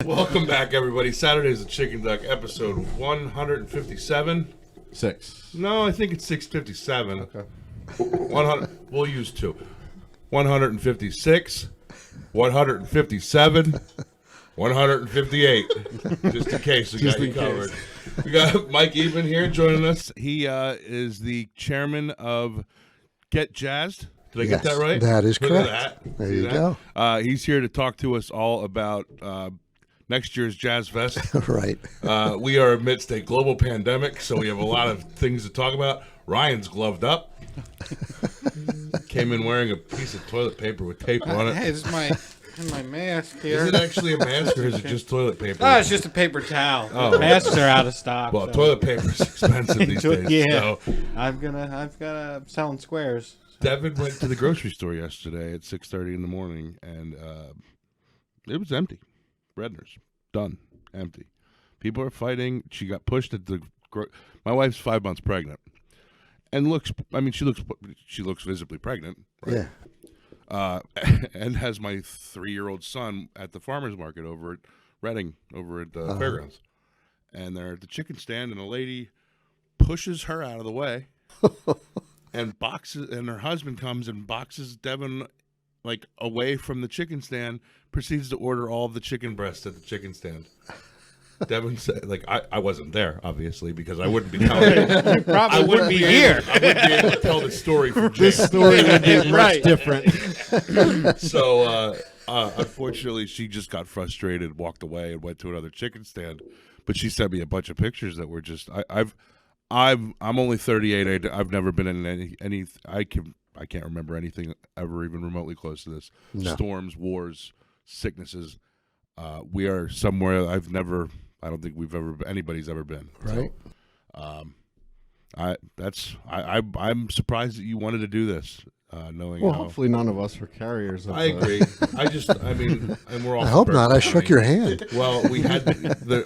Welcome back, everybody. Saturday's the Chickenduck, episode 157. 6. No, I think it's 657. Okay. 100. We'll use 2. 156, 157, 158. Just in case we got you covered. We got Mike Eben here joining us. He is the chairman of Get Jazzed. Did I get that right? That is Look correct. at that. There you go. He's here to talk to us all about next year's Jazz Fest. Right. We are amidst a global pandemic, so we have a lot of things to talk about. Ryan's gloved up. Came in wearing a piece of toilet paper with tape on it. Hey, this is my mask here. Is it actually a mask or is it just toilet paper? Oh, it's just a paper towel. Oh. Masks are out of stock. Well, so. toilet paper is expensive these days. Yeah. So. I'm selling squares. Devin went to the grocery store yesterday at 6:30 in the morning, and it was empty. Redner's done, empty. People are fighting. She got pushed at the. My wife's 5 months pregnant, and she looks visibly pregnant. Right? Yeah. And has my 3-year-old son at the farmer's market over at Reading, over at the fairgrounds, and they're at the chicken stand, and a lady pushes her out of the way. And boxes, and her husband comes and boxes Devin like away from the chicken stand. Proceeds to order all of the chicken breasts at the chicken stand. Devin said, "Like I wasn't there, obviously, because I wouldn't be telling. You probably wouldn't be here. I wouldn't be able to tell the story from jail. This story would be much different. So, unfortunately, she just got frustrated, walked away, and went to another chicken stand. But she sent me a bunch of pictures that were just I'm only 38. I've never been in any. I can't remember anything ever even remotely close to this. No. Storms, wars, sicknesses. We are somewhere I don't think anybody's ever been. Right. So, I'm surprised that you wanted to do this, knowing. Well, how, hopefully none of us were carriers. Of I agree. And we're all. I hope not. I shook your hand. Well, we had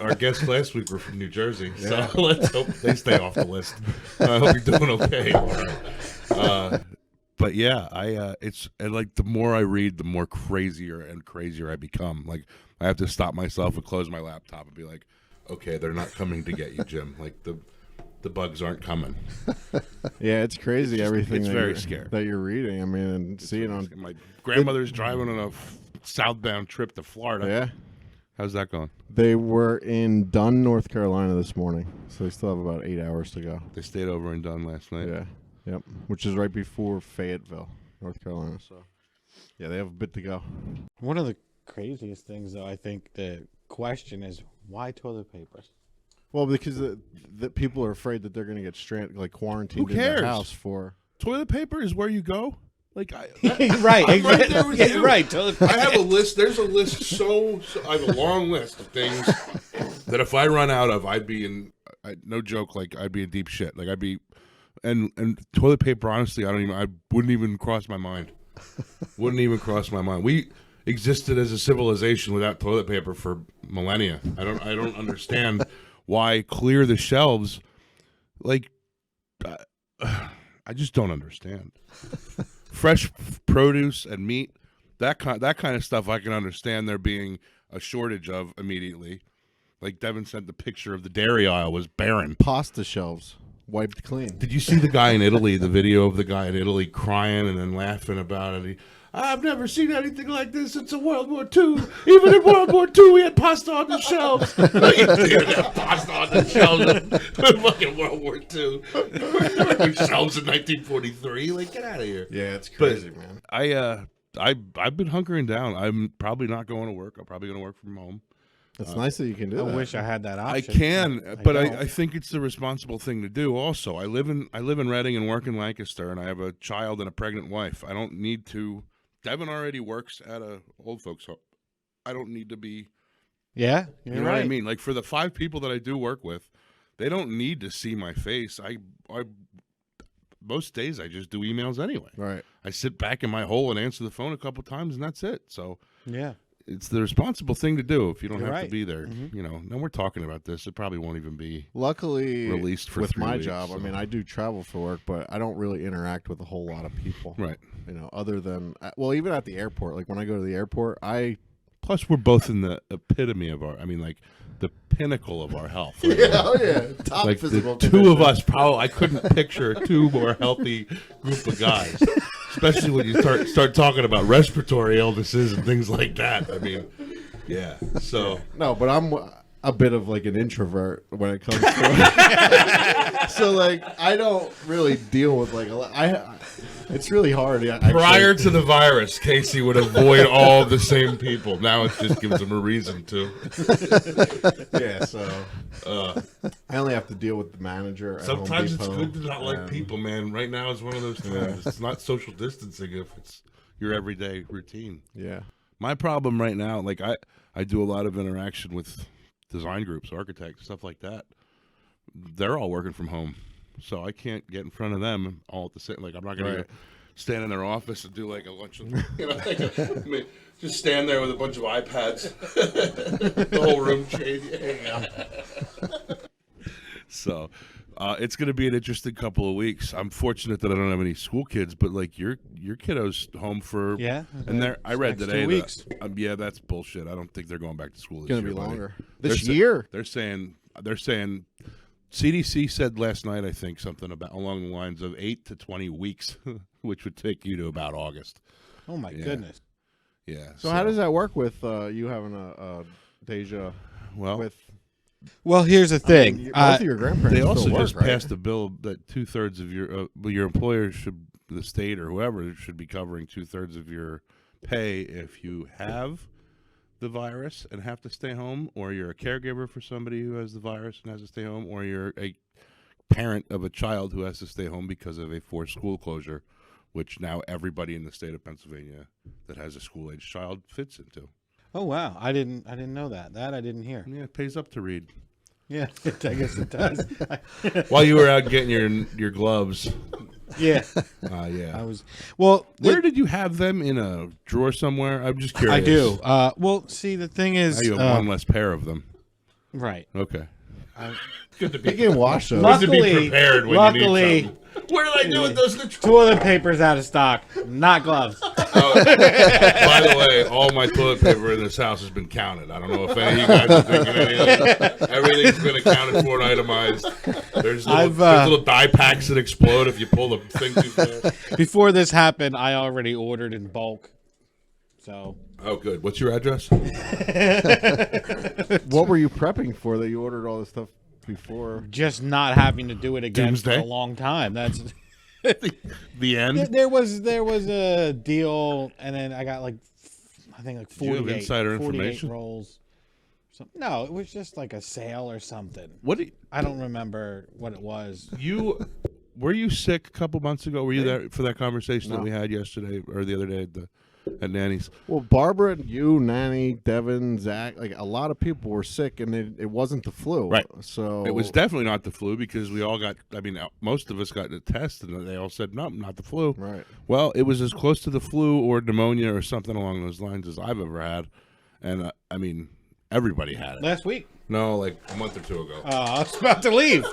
our guests last week were from New Jersey, so let's hope they stay off the list. I hope you're doing okay. But yeah, it's and like the more I read, the more crazier and crazier I become. Like I have to stop myself and close my laptop and be like, okay, they're not coming to get you, Jim. Like the bugs aren't coming. Yeah, it's crazy. Everything it's that very you're, scary that you're reading. I mean, and seeing on. My grandmother's driving on a southbound trip to Florida. Yeah, how's that going? they were in Dunn, North Carolina this morning, so they still have about 8 hours to go. They stayed over in Dunn last night. Yeah, yep, which is right before Fayetteville, North Carolina. So, yeah, they have a bit to go. One of the craziest things, though, I think the question is, why toilet paper? Well, because the people are afraid that they're going to get like quarantined Who in cares? their house for. Toilet paper is where you go. Like Right, I'm right there with you. right. Toilet paper. I have a list. There's a list. I have a long list of things that if I run out of, I'd be in. No joke. Like I'd be in deep shit. Like I'd be, and toilet paper. Honestly, I wouldn't even cross my mind. Wouldn't even cross my mind. We existed as a civilization without toilet paper for millennia. I don't understand why clear the shelves. Like, I just don't understand. Fresh produce and meat, that kind of stuff, I can understand there being a shortage of immediately. Like Devin sent the picture of the dairy aisle was barren. Pasta shelves wiped clean. Did you see the guy in Italy? The video of the guy in Italy crying and then laughing about it. I've never seen anything like this since World War II. Even in World War II, we had pasta on the shelves. You didn't have pasta on the shelves in fucking World War II. Shelves in 1943. Like, get out of here. Yeah, it's crazy, man. I've been hunkering down. I'm probably not going to work. I'm probably going to work from home. It's nice that you can do I that. wish I had that option. I can, but don't. I think it's the responsible thing to do. Also, I live in Reading and work in Lancaster, and I have a child and a pregnant wife. I don't need to. Devin already works at a old folks home. I don't need to be. Yeah, You know what I mean? Like for the 5 people that I do work with, they don't need to see my face. I most days I just do emails anyway. Right. I sit back in my hole and answer the phone a couple times, and that's it. So yeah. It's the responsible thing to do if you don't You're have right. to be there. Mhm. You know, and we're talking about this. It probably won't even be Luckily, released for with 3 my weeks, job, so. I mean, I do travel for work, but I don't really interact with a whole lot of people. Right. You know, other than, well, even at the airport. Like when I go to the airport, I Plus, we're both in the epitome of the pinnacle of our health. Right? Yeah, top Like physical the two of us, probably I couldn't picture two more healthy group of guys, especially when you start talking about respiratory illnesses and things like that. I mean, yeah. So No, but I'm a bit of like an introvert when it comes to it. So like I don't really deal with like a lot. It's really hard. prior to the virus, Casey would avoid all the same people. Now it just gives him a reason to. Yeah, so I only have to deal with the manager. At Sometimes Home it's Depot, good to not like people, man. Right now is one of those times. It's not social distancing if it's your everyday routine. Yeah. My problem right now, like I do a lot of interaction with design groups, architects, stuff like that. They're all working from home, so I can't get in front of them all at the same. Like I'm not gonna stand in their office and do like a lunch, just stand there with a bunch of iPads, the whole room changing. So it's going to be an interesting couple of weeks. I'm fortunate that I don't have any school kids, but like your kiddo's home for and I read next today 2 weeks. Yeah, that's bullshit. I don't think they're going back to school. It's This gonna year, be buddy. longer this year. They're saying CDC said last night, I think, something about along the lines of 8 to 20 weeks, which would take you to about August. Oh my goodness. Yeah. So how does that work with you having a Deja? Well, With Well, here's the thing. both of your grandparents. they also still just work, right? passed a bill that 2/3 of your employer should, the state or whoever, should be covering 2/3 of your pay if you have the virus and have to stay home, or you're a caregiver for somebody who has the virus and has to stay home, or you're a parent of a child who has to stay home because of a forced school closure, which now everybody in the state of Pennsylvania that has a school-age child fits into. Oh wow, I didn't know that. That I didn't hear. Yeah, it pays up to read. Yeah, I guess it does. While you were out getting your gloves, Yeah, yeah. I was. Well, Where did you have them, in a drawer somewhere? I'm just curious. I do. Well, see, the thing is, Now you have one less pair of them. right. Okay. Good to be. You can wash those. Good to be Luckily- prepared when luckily- you need something. What did I do with those? Toilet paper's out of stock, not gloves. By the way, all my toilet paper in this house has been counted. I don't know if any of you guys are thinking anything. Everything's been accounted for and itemized. There's little dye packs that explode if you pull the thing too fast. Before this happened, I already ordered in bulk. So Oh, good. What's your address? What were you prepping for that you ordered all this stuff before? just not having to do it again Doomsday? for a long time. That's The end? there was a deal, and then I got I think you have 48, insider 48 information? rolls. No, it was just like a sale or something. What do I don't remember what it was. were you sick a couple months ago? Were you there for that conversation that No. we had yesterday or the other day at Nanny's? Well, Barbara, you, Nanny, Devin, Zach, like a lot of people were sick, and it wasn't the flu. Right. So It was definitely not the flu because we all got, most of us got a test and they all said, no, not the flu. right. Well, it was as close to the flu or pneumonia or something along those lines as I've ever had. And, everybody had it. Last week. No, like a month or two ago. I was about to leave.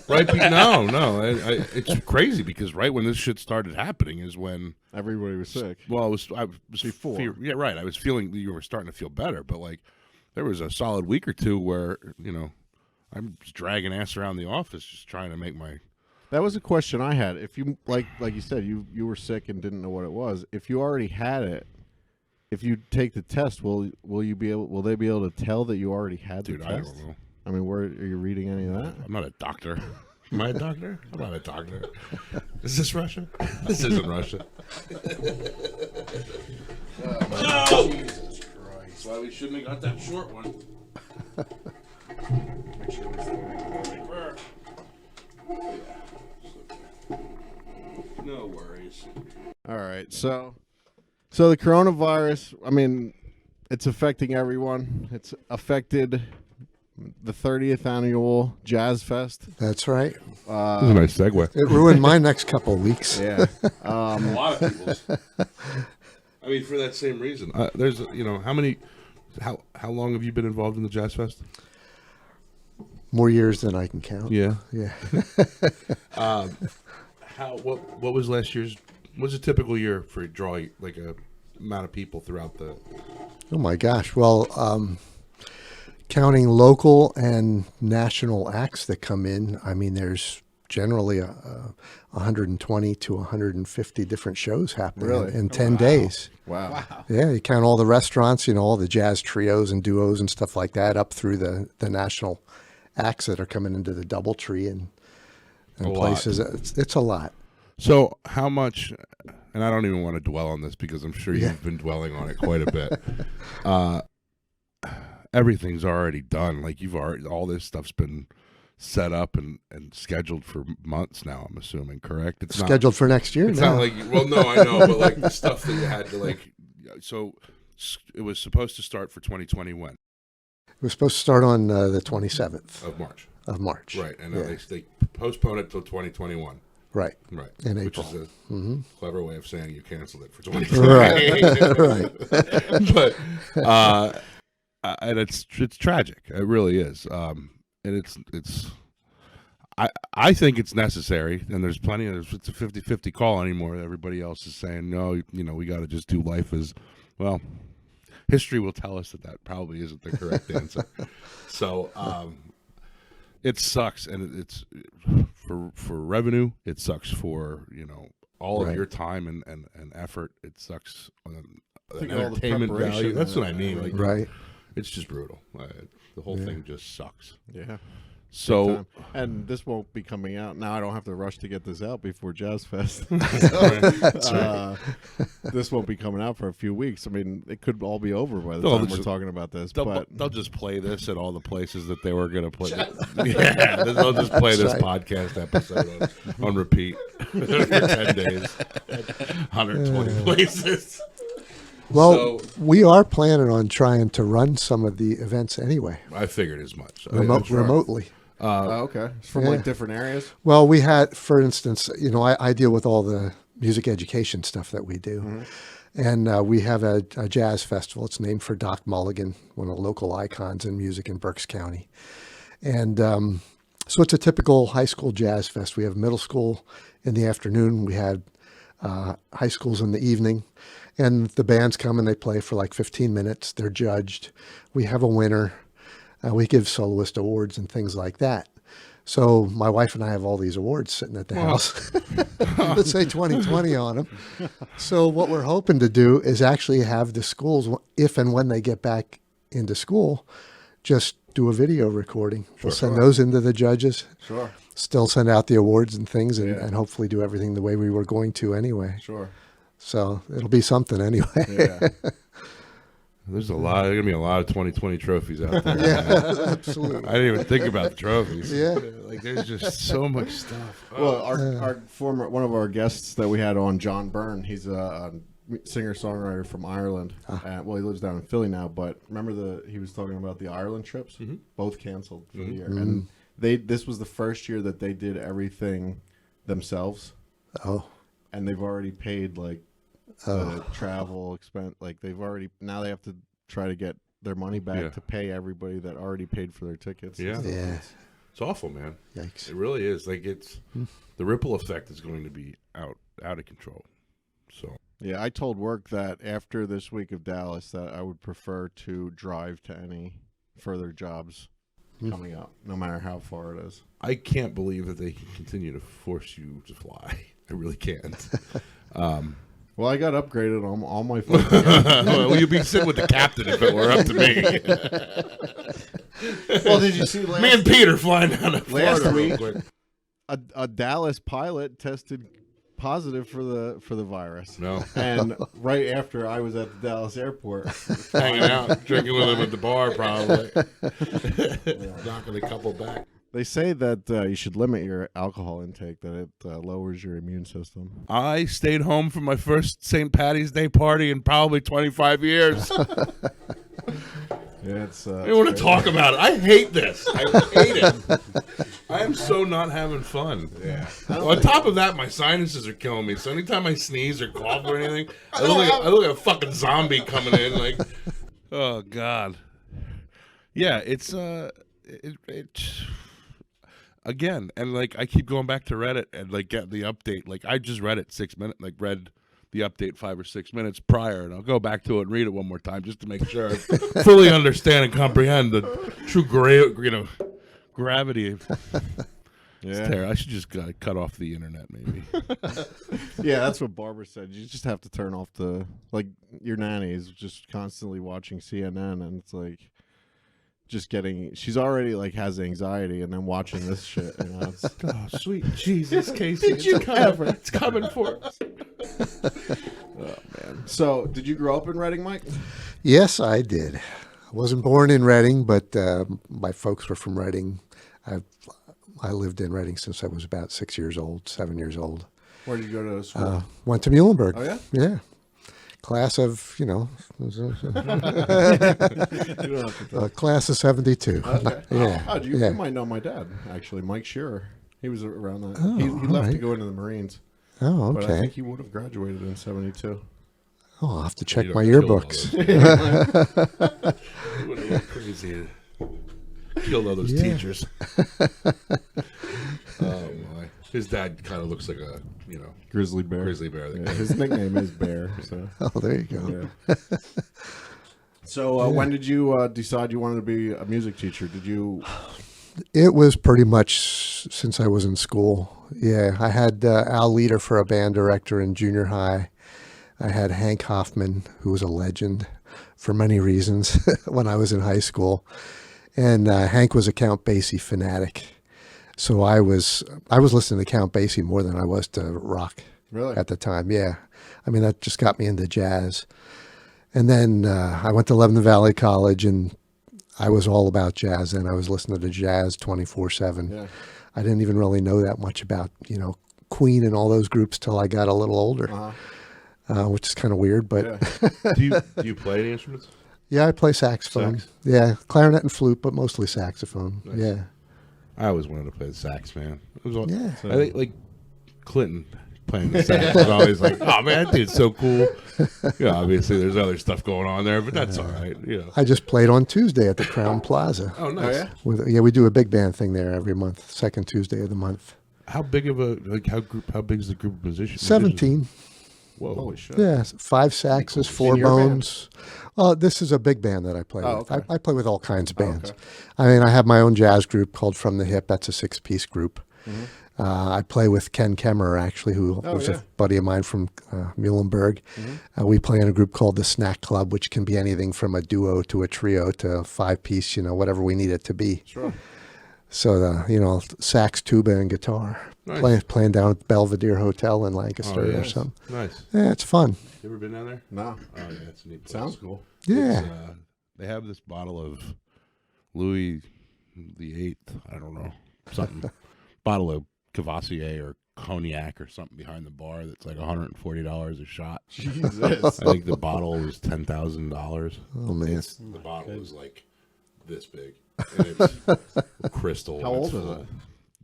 Right? No. It's crazy because right when this shit started happening is when, Everybody was sick. well, I was Before. yeah, right. I was feeling you were starting to feel better, but like there was a solid week or two where, I'm just dragging ass around the office just trying to make my. That was a question I had. If you like you said, you were sick and didn't know what it was. If you already had it, if you take the test, will they be able to tell that you already had the Dude, test? I don't know. I mean, where are you reading any of that? I'm not a doctor. Am I a doctor? I'm not a doctor. Is this Russia? This isn't Russia. Oh, Jesus Christ. That's why we shouldn't have got that short one. Make sure we no worries. All right, so the coronavirus, I mean, it's affecting everyone. It's affected the 30th annual Jazz Fest. That's right. This is a nice segue. It ruined my next couple of weeks. Yeah. A lot of people's. For that same reason. There's, how long have you been involved in the Jazz Fest? More years than I can count. Yeah. Yeah. What was last year's? What's a typical year for drawing like a amount of people throughout the? Oh my gosh. Well, counting local and national acts that come in, I mean, there's generally 120 to 150 different shows happening Really? in 10 days. Wow. Yeah, you count all the restaurants, all the jazz trios and duos and stuff like that, up through the national acts that are coming into the DoubleTree and A lot. places. It's a lot. So how much? And I don't even want to dwell on this because I'm sure you've been dwelling on it quite a bit. Everything's already done. Like all this stuff's been set up and scheduled for months now. I'm assuming, correct? It's Scheduled for next year. It's now. not like, well, no, I know, but like the stuff that you had to like. So it was supposed to start for 2021 It was supposed to start on the 27th of March. of March. Right, and Yeah. they postponed it till 2021. Right. Right, In which April. is a clever way of saying you canceled it for 2020. Right. But and it's tragic. It really is. And it's. I think it's necessary, and there's plenty of. It's a 50-50 call anymore. Everybody else is saying no. We got to just do life as well. History will tell us that probably isn't the correct answer. So it sucks, and it's for revenue. It sucks for all of Right. your time and effort. It sucks on think an all the entertainment value. preparation That's what I and mean. Like, Right. it's just brutal. The whole thing just sucks. Yeah. So Time. And this won't be coming out now. I don't have to rush to get this out before Jazz Fest. This won't be coming out for a few weeks. I mean, it could all be over by the They'll time we're just- talking about this. they'll But just play this at all the places that they were going to play. Yeah, they'll just play this right. podcast episode on repeat for 10 days, 120 places. Well, So- we are planning on trying to run some of the events anyway, I figured as much. remotely. okay, it's from Yeah. like different areas. Well, we had, for instance, I deal with all the music education stuff that we do. And we have a jazz festival. It's named for Doc Mulligan, one of the local icons in music in Berks County. And so it's a typical high school jazz fest. We have middle school in the afternoon. We had high schools in the evening. And the bands come and they play for like 15 minutes. They're judged. We have a winner. We give soloist awards and things like that. So my wife and I have all these awards sitting at the house. Let's say 2020 on them. So what we're hoping to do is actually have the schools, if and when they get back into school, just do a video recording. We'll send those into the judges. Sure, Still send out the awards and things and, Yeah. and hopefully do everything the way we were going to anyway. sure. So it'll be something anyway. Yeah. There's gonna be a lot of 2020 trophies out there. Yeah, absolutely. I didn't even think about the trophies. Yeah. Like there's just so much stuff. Well, our former one of our guests that we had on, John Byrne, he's a singer-songwriter from Ireland. Well, he lives down in Philly now, but remember he was talking about the Ireland trips? Both canceled for the year. And this was the first year that they did everything themselves, Oh, and they've already paid like the travel expense. Like they have to try to get their money back Yeah. to pay everybody that already paid for their tickets. Yeah. yeah. It's awful, man. Yikes. It really is. Like the ripple effect is going to be out of control. So Yeah, I told work that after this week of Dallas that I would prefer to drive to any further jobs coming up, no matter how far it is. I can't believe that they can continue to force you to fly. I really can't. Well, I got upgraded on all my flights. Well, you'd be sitting with the captain if it were up to me. Well, did you see Me and Peter flying down to Last Florida real week- quick. a Dallas pilot tested positive for the virus? No. And right after I was at the Dallas airport, Hanging out, drinking with him at the bar, probably. Knocking a couple back. they say that you should limit your alcohol intake, that it lowers your immune system. I stayed home for my first St. Patty's Day party in probably 25 years. Yeah, it's. I don't want to talk about it. I hate this. I hate it. I am so not having fun. Yeah. On top of that, my sinuses are killing me. So anytime I sneeze or cough or anything, I look like a fucking zombie coming in. Like, oh god. Yeah, it's again, and like I keep going back to Reddit and like get the update. Like I just read it 6 minutes. Like read the update 5 or 6 minutes prior, and I'll go back to it and read it one more time just to make sure I fully understand and comprehend the true gravity. It's terrible. I should just cut off the internet, maybe. Yeah, that's what Barbara said. You just have to turn off your nanny is just constantly watching CNN, and it's like just she's already like has anxiety, and then watching this shit. You know, Oh, sweet Jesus, Casey! It's coming for us. Oh man. So, did you grow up in Reading, Mike? Yes, I did. I wasn't born in Reading, but my folks were from Reading. I lived in Reading since I was about 7 years old. Where did you go to school? Went to Muhlenberg. Oh, yeah? Yeah. Class of, You don't have to class of 72. Okay. Yeah. You might know my dad, actually, Mike Shearer. He was around that. Oh, he left to right. go into the Marines. Oh, But I okay. think he would have graduated in 72. Oh, I'll have to check You my don't kill all yearbooks. It would have looked crazy. Killed all those Yeah. teachers. Oh my! His dad kind of looks like a Grizzly Bear. grizzly bear. Yeah, his nickname is Bear. So, Oh, there you go. yeah. So when did you decide you wanted to be a music teacher? Did you? It was pretty much since I was in school. Yeah, I had Al Leader for a band director in junior high. I had Hank Hoffman, who was a legend for many reasons when I was in high school. And Hank was a Count Basie fanatic. So I was listening to Count Basie more than I was to rock Really? at the time. Yeah. I mean, that just got me into jazz. And then I went to Lebanon Valley College, and I was all about jazz. And I was listening to jazz 24/7. Yeah. I didn't even really know that much about, Queen and all those groups till I got a little older, which is kind of weird. But Yeah. Do you play any instruments? yeah, I play saxophone. Sax? Yeah, clarinet and flute, but mostly saxophone. Nice. Yeah. I always wanted to play the sax, man. It was all, Yeah. I think like Clinton playing the sax was always like, oh man, that dude's so cool. Yeah, obviously there's other stuff going on there, but that's all right. I just played on Tuesday at the Crown Plaza. Oh, nice. Oh, yeah? We do a big band thing there every month, second Tuesday of the month. How big of how big is the group of musicians? 17. Whoa. Holy shit. Yeah, 5 saxes, 4 In your band? bones. This is a big band that I play Oh, with. okay. I play with all kinds of bands. okay. I mean, I have my own jazz group called From the Hip. That's a 6-piece group. Mm-hmm. I play with Ken Kemmerer, actually, who Oh, was yeah. a buddy of mine from Muhlenberg. We play in a group called the Snack Club, which can be anything from a duo to a trio to a 5-piece, whatever we need it to be. Sure. So, sax, tuba, and guitar. Nice. Playing down at Belvedere Hotel in Lancaster Oh, yeah. or something. Nice. Yeah, it's fun. You ever been down there? No. Oh yeah, it's a neat place. Sounds cool. Yeah. It's, they have this bottle of Louis the Eighth. I don't know something. Bottle of Cavassier or cognac or something behind the bar that's like $140 a shot. Jesus. I think the bottle was $10,000. Oh, man. The bottle was like this big. And it's crystal. How and it's old is full. it?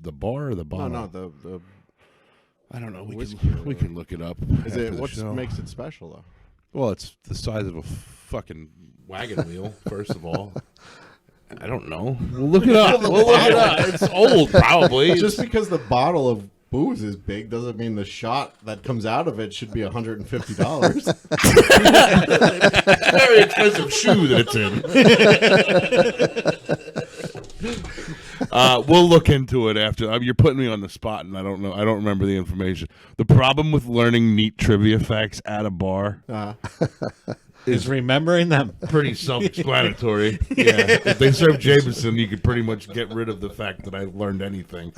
The bar or the No, bottle? no. The I don't know. Whiskey We can look it up. is after it the what show. makes it special though? Well, it's the size of a fucking wagon wheel, first of all. I don't know. We'll look it up. It's old, probably. Just because the bottle of booze is big doesn't mean the shot that comes out of it should be $150. Very expensive shoe that it's in. We'll look into it after. You're putting me on the spot, and I don't know. I don't remember the information. The problem with learning neat trivia facts at a bar Is remembering them. pretty self-explanatory. Yeah, if they serve Jameson, you could pretty much get rid of the fact that I learned anything.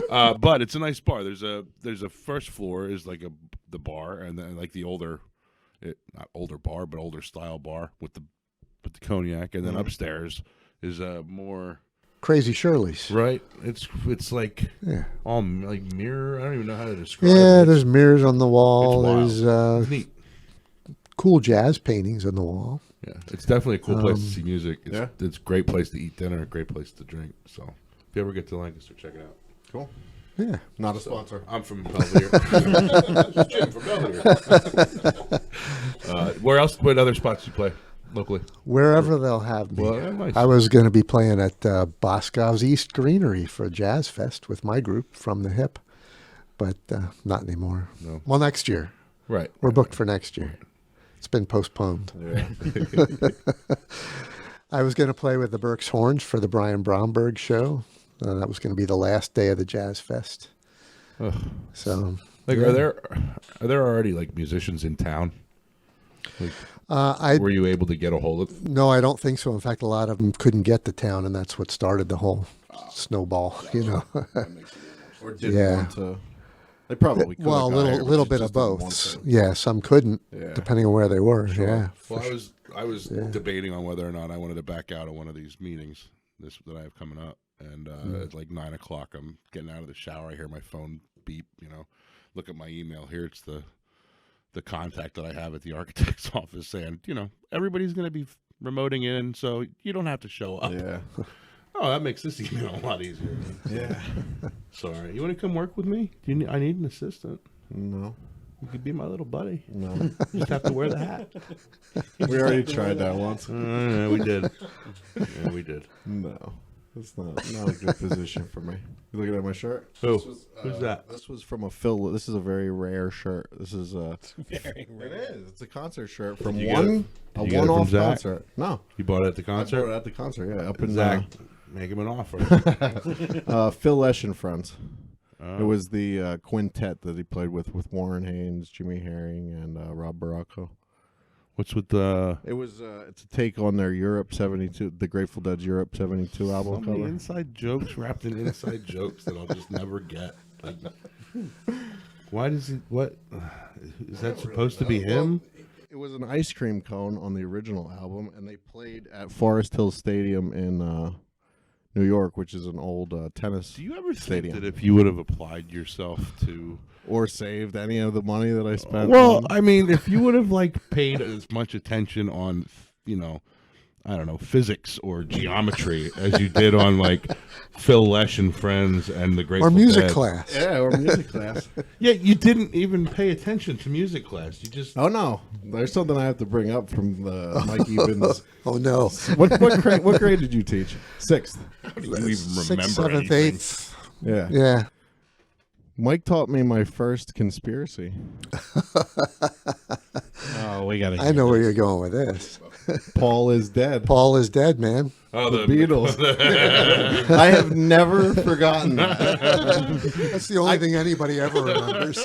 But it's a nice bar. There's a first floor is like the bar, and then like the older, not older bar, but older style bar with the cognac, and then upstairs is a more Crazy Shirley's. right. It's like Yeah. all like mirror. I don't even know how to describe Yeah, it. there's mirrors on the wall. It's wild. There's Neat. cool jazz paintings on the wall. Yeah, it's definitely a cool place to see music. It's, yeah. it's a great place to eat dinner, a great place to drink. So if you ever get to Lancaster, check it out. Cool. Yeah. Not a sponsor. I'm from Belvedere. This is Jim from Belvedere. Where else? What other spots do you play locally? Wherever they'll have me. Well, nice. I was going to be playing at Boscov's East Greenery for a Jazz Fest with my group From the Hip, but not anymore. No. Well, next year. Right. We're booked for next year. It's been postponed. Yeah. I was going to play with the Berks Horns for the Brian Bromberg show. That was going to be the last day of the Jazz Fest. Ugh. So, Like, yeah. are there already like musicians in town? Like, were you able to get a hold of? No, I don't think so. In fact, a lot of them couldn't get to town, and that's what started the whole snowball. Or didn't Yeah. want to. They probably could. Well, a little bit of both. Yeah, some couldn't, Yeah. depending on where they were. Yeah. Well, I was debating on whether or not I wanted to back out of one of these meetings that I have coming up, and at like 9 o'clock, I'm getting out of the shower. I hear my phone beep. Look at my email. Here it's the contact that I have at the architect's office saying, everybody's going to be remoting in, so you don't have to show up. Yeah. Oh, that makes this email a lot easier. Yeah. Sorry. You want to come work with me? I need an assistant. No. You could be my little buddy. No. You just have to wear the hat. We already tried that once. We did. Yeah, we did. No. That's not a good position for me. You looking at my shirt? Who? This was, Who's that? This was from a Phil. This is a very rare shirt. This is Very It is. It's a concert shirt from Did you get it- a did you get it from one-off Zach? concert. No, You bought it at the I bought it concert? at the concert. Yeah, up in Zach, make him an offer. Phil Lesh and Friends. Oh. It was the quintet that he played with Warren Haynes, Jimmy Herring, and Rob Baracco. What's with the It was it's a take on their Europe '72, the Grateful Dead's Europe '72 album so many cover. inside jokes wrapped in inside jokes that I'll just never get? Like, why does he? What is that supposed to be him? It was an ice cream cone on the original album, and they played at Forest Hill Stadium in New York, which is an old tennis Do you ever think stadium. that if you would have applied yourself to? Or saved any of the money that I spent. Well, on- I mean, if you would have like paid as much attention on, I don't know, physics or geometry as you did on like Phil Lesh and Friends and the Grateful Or music Dead. class. yeah, or music class. Yeah, you didn't even pay attention to music class. You just Oh no, there's something I have to bring up from Mike Eben's. Oh, no. What grade did you teach? Sixth. how do you even remember 6th, 7th, anything? 8th. Yeah. Yeah. Mike taught me my first conspiracy. Oh, we got to. I know where you're going with this. Paul is dead. Paul is dead, man. Oh, The Beatles. I have never forgotten that. That's the only thing anybody ever remembers.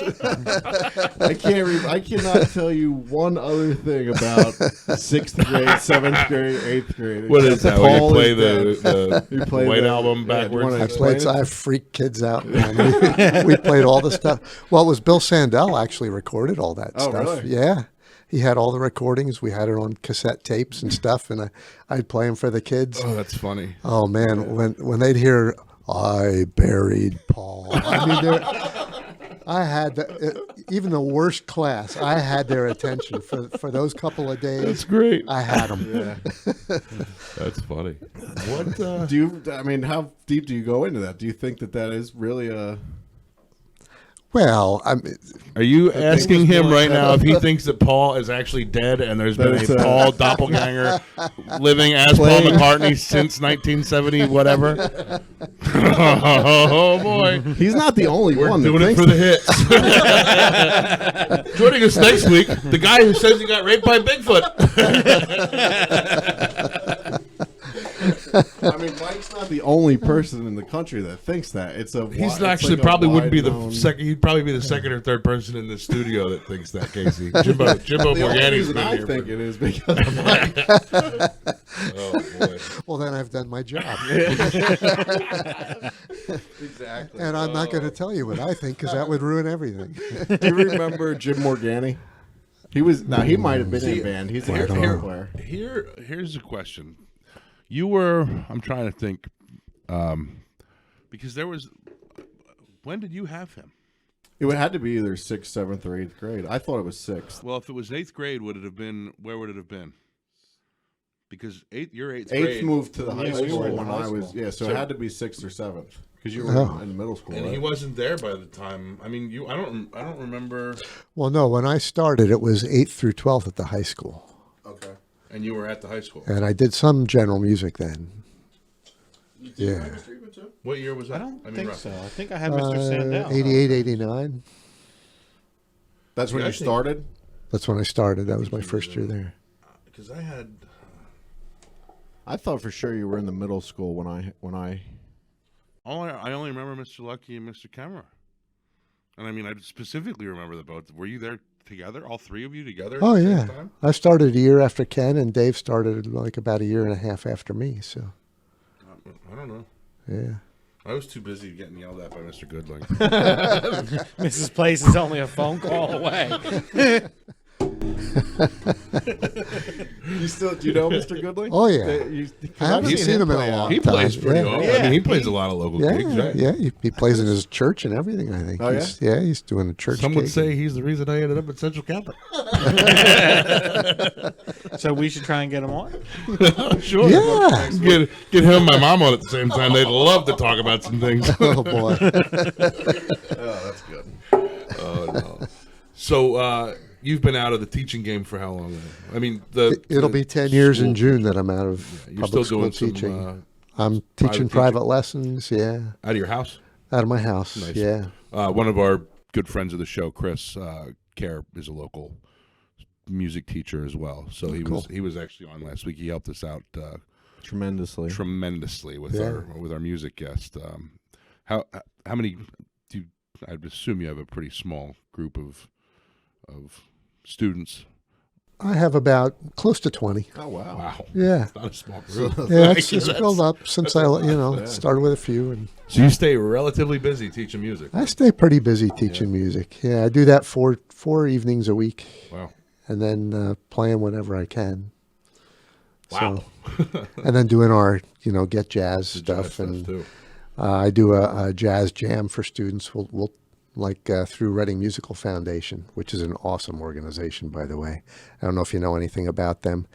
I cannot tell you one other thing about 6th grade, 7th grade, 8th grade. What is that? When you Paul play is dead. the You play White the- Album yeah, do you backwards? wanna I explain played. it? I freaked kids out. Man. We played all the stuff. Well, it was Bill Sandell actually recorded all that Oh, stuff. really? Yeah, he had all the recordings. We had it on cassette tapes and stuff, and I'd play them for the kids. Oh, that's funny. Oh man, when they'd hear "I buried Paul," I mean, I had even the worst class. I had their attention for those couple of days. That's great. I had them. Yeah. That's funny. What? Do you? I mean, how deep do you go into that? Do you think that is really a? Well, I mean, Are you asking was him more right like now if he thinks that Paul is actually dead and there's been it's a a- Paul doppelganger living as Playing- Paul McCartney since 1970, whatever? Oh, boy. He's not the only We're one. that doing it thinks for the hits. Joining us next week, the guy who says he got raped by Bigfoot. I mean, Mike's not the only person in the country that thinks that. It's a. He's it's actually like a probably wouldn't be the wide-known- second. He'd probably be the second or third person in the studio that thinks that. Casey, Jimbo The only Morgani's reason been I here. think it is because of Mike. Oh boy. well, then I've done my job, Exactly. and I'm not going to tell you what I think because that would ruin everything. Do you remember Jim Morgani? He was. Now he might have been in a band. He's a guitar player. Here's a question. You were. I'm trying to think. Because there was. When did you have him? It would had to be either 6th, 7th, or 8th grade. I thought it was 6th. Well, if it was 8th grade, would it have been? Where would it have been? Because your 8th 8th grade, moved to the high Yeah, school we were in when high I was. school. Yeah, so So- it had to be 6th or 7th because you were Oh. in the middle school. and right? he wasn't there by the time. I mean, I don't remember. Well, no, when I started, it was 8th through 12th at the high school, Okay. And you were at the high school. and I did some general music then. Yeah. What year was that? I don't mean, think roughly. so. I think I had Mr. Sandell. 88, 89. That's when Yeah, you started? That's when I started. That was my first year there. Because I had. I thought for sure you were in the middle school when I. I only remember Mr. Lucky and Mr. Kemmerer. And I mean, I specifically remember the both. Were you there together, all three of you together? Oh, at the yeah. same time? I started a year after Ken, and Dave started like about a year and a half after me. So, I don't know. yeah. I was too busy getting yelled at by Mr. Goodling. Mrs. Place is only a phone call away. Do you know Mr. Goodling? Oh, yeah. I haven't seen him in a long He time. plays pretty Yeah. often. Yeah. I mean, he plays a lot of local Yeah, gigs, right? yeah. He plays in his church and everything, I think. Oh, yeah? He's doing a church Some would gig. say he's the reason I ended up at Central Catholic. So we should try and get him on. Sure. Yeah. Get him and my mom on at the same time. They'd love to talk about some things. Oh, boy. Oh, that's good. Oh, no. So you've been out of the teaching game for how long? I mean, It'll be 10 years in June that I'm out of You're public still school doing some, teaching. I'm teaching private private teaching? lessons, yeah. out of your house? Out of my house, Nice. yeah. One of our good friends of the show, Chris Kerr, is a local music teacher as well. So he was actually on last week. He helped us out tremendously with our music guest. How many? I'd assume you have a pretty small group of students. I have about close to 20. Oh, wow. Wow, Yeah. not a small group. Yeah, it's built up since I started with a few. And So you stay relatively busy teaching music. I stay pretty busy teaching music. Yeah, I do that four evenings a week. Wow. And then playing whenever I can. Wow. So, and then doing our, Get Jazz The stuff. jazz And too. I do a jazz jam for students. We'll through Reading Musical Foundation, which is an awesome organization, by the way. I don't know if you know anything about them.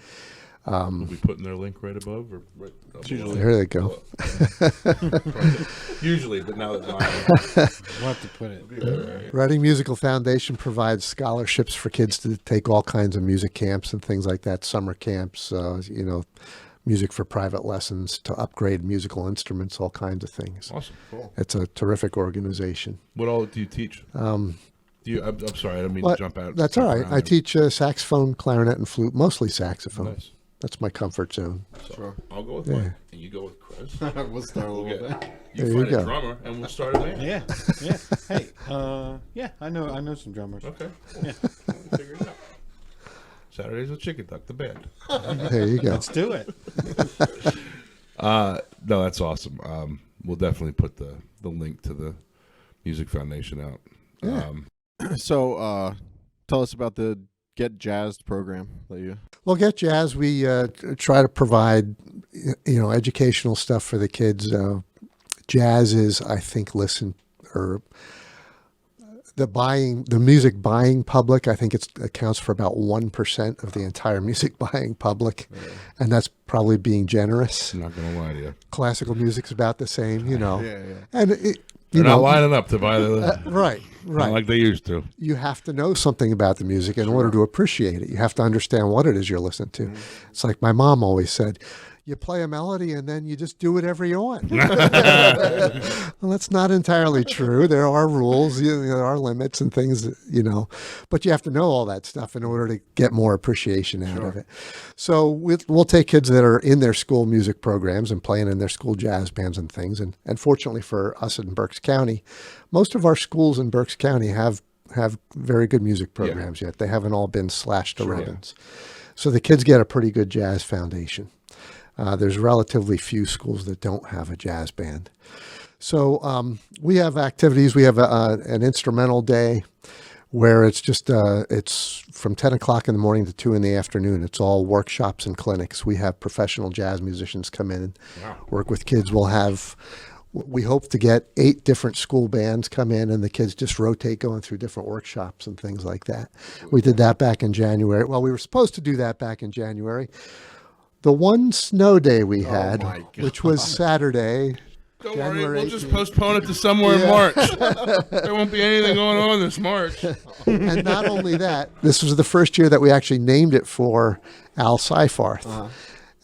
We'll be putting their link right above or right below. There they go. Usually, but now that We'll have to put it. Reading Musical Foundation provides scholarships for kids to take all kinds of music camps and things like that, summer camps, music for private lessons, to upgrade musical instruments, all kinds of things. awesome, cool. It's a terrific organization. What all do you teach? I'm sorry, I don't mean to But jump out. that's all right. I teach saxophone, clarinet, and flute, mostly saxophone. Nice. That's my comfort zone. So Sure. I'll go with Yeah. Mike, and you go with Chris. We'll start a little We'll bit. get, There you you find a go. drummer, and we'll start a band. Yeah, yeah. Hey, yeah, I know some drummers. Okay. Cool. We'll figure it out. Saturdays with Chickenduck, the band. There you go. Let's do it. No, that's awesome. We'll definitely put the link to the Music Foundation out. Yeah. So, tell us about the Get Jazzed program that you. Well, Get Jazz, we try to provide, educational stuff for the kids. Jazz is, I think, the music buying public, I think it accounts for about 1% of the entire music buying public. Yeah. And that's probably being generous. I'm not going to lie to you. Classical music's about the same, Yeah. And They're not lining up to buy the right. not like they used to. You have to know something about the music in order to appreciate it. You have to understand what it is you're listening to. Mm-hmm. It's like my mom always said, you play a melody and then you just do whatever you want. Well, that's not entirely true. There are rules, there are limits and things, but you have to know all that stuff in order to get more appreciation out of it. So we'll take kids that are in their school music programs and playing in their school jazz bands and things. And fortunately for us in Berks County, most of our schools in Berks County have very good music programs yet. They haven't all been slashed to ribbons. So the kids get a pretty good jazz foundation. There's relatively few schools that don't have a jazz band. So we have activities. We have an instrumental day where it's just it's from 10 o'clock in the morning to 2 in the afternoon. It's all workshops and clinics. We have professional jazz musicians come in and work with kids. We hope to get 8 different school bands come in, and the kids just rotate going through different workshops and things like that. We did that back in January. Well, we were supposed to do that back in January. The one snow day we had, which was Saturday. Don't January worry, we'll 18th. just postpone it to somewhere in March. There won't be anything going on this March. And not only that, this was the first year that we actually named it for Al Seyfarth.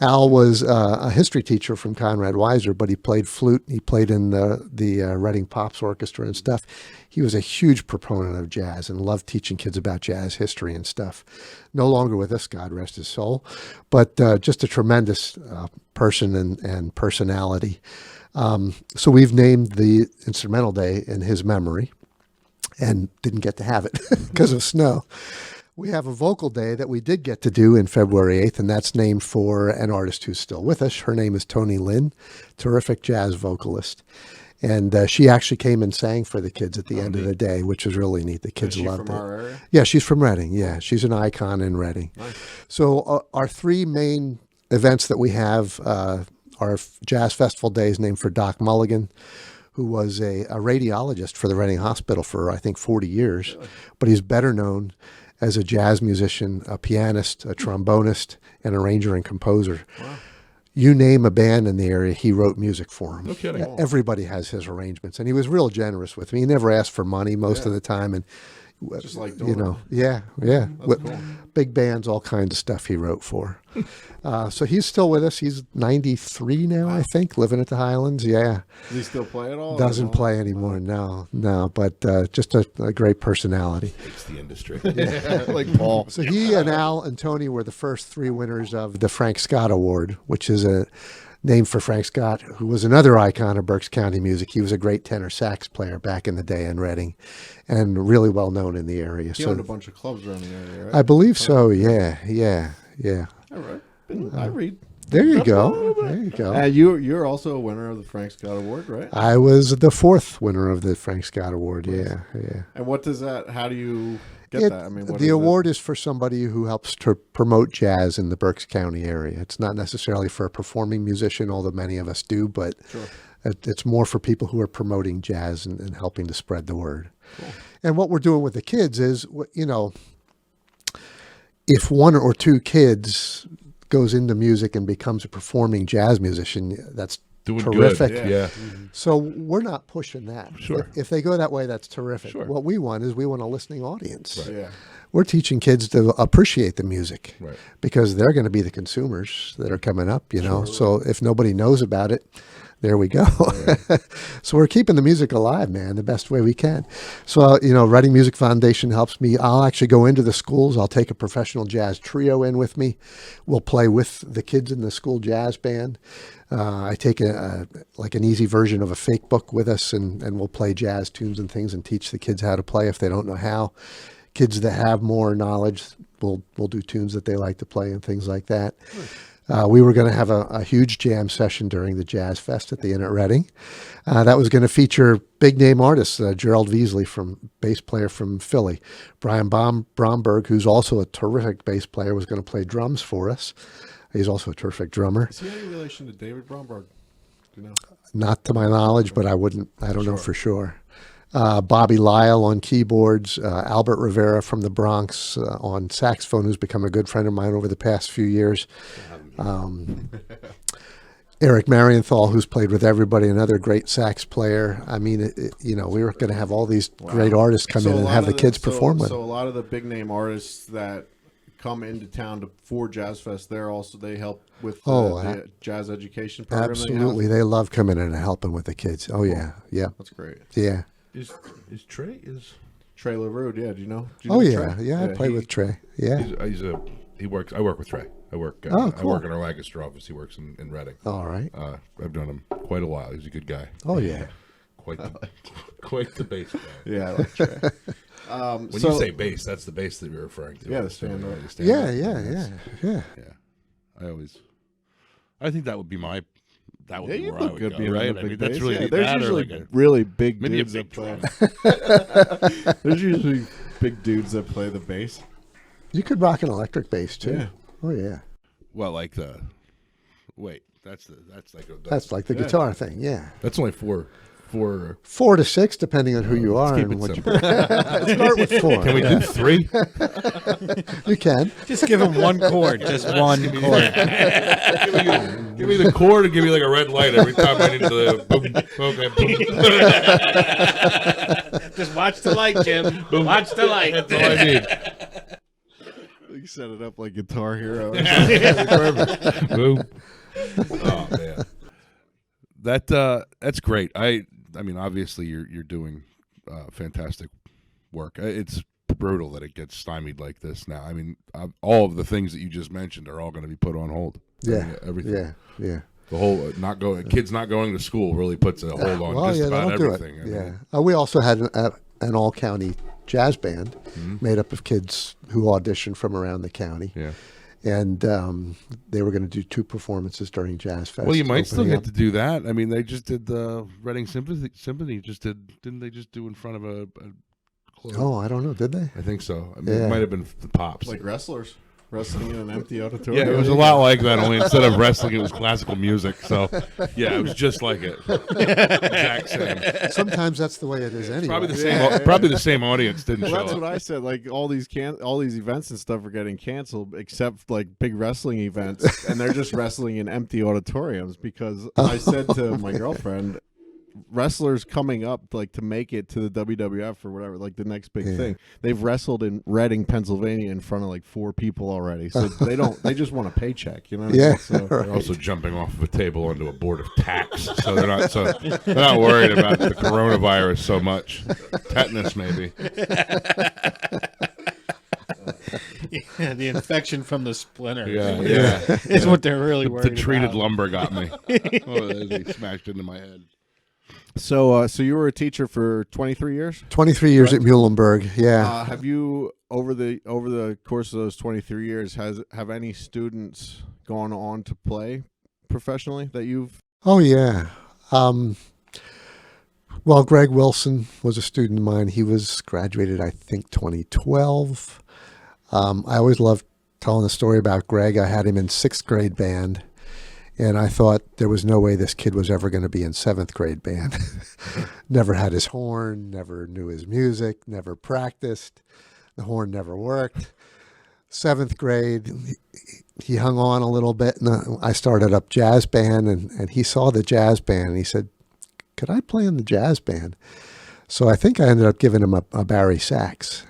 Al was a history teacher from Conrad Weiser, but he played flute. He played in the Reading Pops Orchestra and stuff. He was a huge proponent of jazz and loved teaching kids about jazz history and stuff. No longer with us, God rest his soul, but just a tremendous person and personality. So we've named the instrumental day in his memory, and didn't get to have it because of snow. We have a vocal day that we did get to do in February 8th, and that's named for an artist who's still with us. Her name is Toni Lynn, terrific jazz vocalist. And she actually came and sang for the kids at the end of the day, which was really neat. The kids loved it. Our area? Yeah, she's from Reading. Yeah, she's an icon in Reading. Nice. So our three main events that we have, our Jazz Festival Day is named for Doc Mulligan, who was a radiologist for the Reading Hospital for, I think, 40 years. Really? But he's better known as a jazz musician, a pianist, a trombonist, an arranger and composer. Wow. You name a band in the area, he wrote music for them. No kidding. Everybody has his arrangements, and he was real generous with me. He never asked for money most of the time, and just like yeah. With cool. Big bands, all kinds of stuff he wrote for. So he's still with us. He's 93 now, I think, living at the Highlands. Yeah. Does he still play at all? Doesn't play anymore. No. But just a great personality. It's the industry. Like Paul. So he and Al and Tony were the first three winners of the Frank Scott Award, which is a name for Frank Scott, who was another icon of Berks County music. He was a great tenor sax player back in the day in Reading, and really well known in the area. He owned a bunch of clubs around the area, right? I believe so. Yeah. All right. I read. There you go. You're also a winner of the Frank Scott Award, right? I was the fourth winner of the Frank Scott Award. Yeah. And what does that? How do you get that? I mean, the award is for somebody who helps to promote jazz in the Berks County area. It's not necessarily for a performing musician, although many of us do, but it's more for people who are promoting jazz and helping to spread the word. Cool. And what we're doing with the kids is, if one or two kids goes into music and becomes a performing jazz musician, that's doing terrific. Good. Yeah. So we're not pushing that. Sure. If they go that way, that's terrific. Sure. What we want is a listening audience. Right. Yeah. We're teaching kids to appreciate the music, right, because they're going to be the consumers that are coming up, So if nobody knows about it, there we go. Yeah. So we're keeping the music alive, man, the best way we can. So, Reading Music Foundation helps me. I'll actually go into the schools. I'll take a professional jazz trio in with me. We'll play with the kids in the school jazz band. I take an easy version of a fake book with us, and we'll play jazz tunes and things and teach the kids how to play if they don't know how. Kids that have more knowledge, we'll do tunes that they like to play and things like that. We were going to have a huge jam session during the Jazz Fest at the Inn at Reading. That was going to feature big name artists, Gerald Veasley, bass player from Philly. Brian Bromberg, who's also a terrific bass player, was going to play drums for us. He's also a terrific drummer. Is he any relation to David Bromberg? Do you know? Not to my knowledge, but I don't know for sure. Bobby Lyle on keyboards, Albert Rivera from the Bronx on saxophone, who's become a good friend of mine over the past few years. Eric Marienthal, who's played with everybody, another great sax player. I mean, we were going to have all these great artists come in and have the kids perform with. So a lot of the big name artists that come into town for Jazz Fest, they help with the jazz education program. Absolutely, they love coming in and helping with the kids. Oh yeah, that's great. Yeah. Is Trey Trey LaRue? Yeah, do you know? Trey? I play with Trey. Yeah, I work with Trey. I work. Cool. I work in our Lancaster office. He works in Reading. All right. I've known him quite a while. He's a good guy. Oh yeah. Quite the bass guy. Yeah, I like Trey. When you say bass, that's the bass that you're referring to. Yeah, the stand up. Yeah. I think that would be my. That would be you where I look would good go, being right? in the I mean, big that's bass. really There's usually really big maybe dudes a big that play. There's usually big dudes that play the bass. You could rock an electric bass too. Yeah. Oh yeah. Well, like that's like the guitar thing. Yeah. That's only four. 4 to 6, depending on who you are and what you. Start with 4. Can we do 3? You can. Just give him one chord. Just one chord. Give me the chord and give me like a red light every time I need the boom. Okay, boom. Just watch the light, Jim. Watch the light. That's all I need. We set it up like Guitar Hero. Perfect. Boom. Oh man, that's great. I mean, obviously you're doing fantastic work. It's brutal that it gets stymied like this now. I mean, all of the things that you just mentioned are all going to be put on hold. Yeah, I mean, everything. Yeah. The whole kids not going to school really puts a hold on just about everything. I mean, We also had an all-county jazz band made up of kids who auditioned from around the county. Yeah. And they were going to do 2 performances during Jazz Fest. Well, you might still get to do that. I mean, they just did the Reading Symphony. Didn't they just do in front of a club? Oh, I don't know. Did they? I think so. I mean, it might have been the Pops. Like wrestlers. Wrestling in an empty auditorium. Yeah, it was a lot like that, only instead of wrestling, it was classical music. So, yeah, it was just like it. Exact same. Sometimes that's the way it is anyway. Probably the same audience didn't show That's up. what I said. Like all these events and stuff are getting canceled, except like big wrestling events, and they're just wrestling in empty auditoriums. Because I said to my girlfriend, wrestlers coming up like to make it to the WWF or whatever, like the next big thing, they've wrestled in Reading, Pennsylvania, in front of like 4 people already. So they just want a paycheck, you know? What I mean? So, They're also jumping off of a table onto a board of tacks, so they're not worried about the coronavirus so much. Tetanus, maybe. Yeah, the infection from the splinter. Yeah. Is what they're really worried The about. treated lumber got me. They smashed into my head. So you were a teacher for 23 years? 23 years at Muhlenberg. Yeah. Have you over the course of those 23 years have any students gone on to play professionally that you've? Oh yeah. Well, Greg Wilson was a student of mine. He was graduated, I think, 2012. I always loved telling the story about Greg. I had him in 6th grade band. And I thought there was no way this kid was ever going to be in 7th grade band. Never had his horn, never knew his music, never practiced. The horn never worked. 7th grade, he hung on a little bit, and I started up jazz band, and he saw the jazz band, and he said, could I play in the jazz band? So I think I ended up giving him a Barry sax,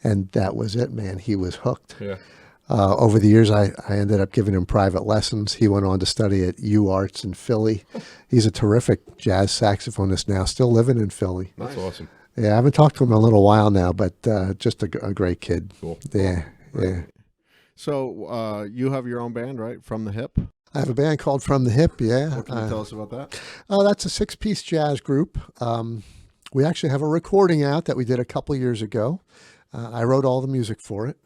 and that was it, man. He was hooked. Yeah. Over the years, I ended up giving him private lessons. He went on to study at UArts in Philly. He's a terrific jazz saxophonist now, still living in Philly. That's awesome. Yeah, I haven't talked to him in a little while now, but just a great kid. Cool. Yeah, yeah. So you have your own band, right? From the Hip? I have a band called From the Hip, yeah. What can you tell us about that? That's a 6-piece jazz group. We actually have a recording out that we did a couple years ago. I wrote all the music for it.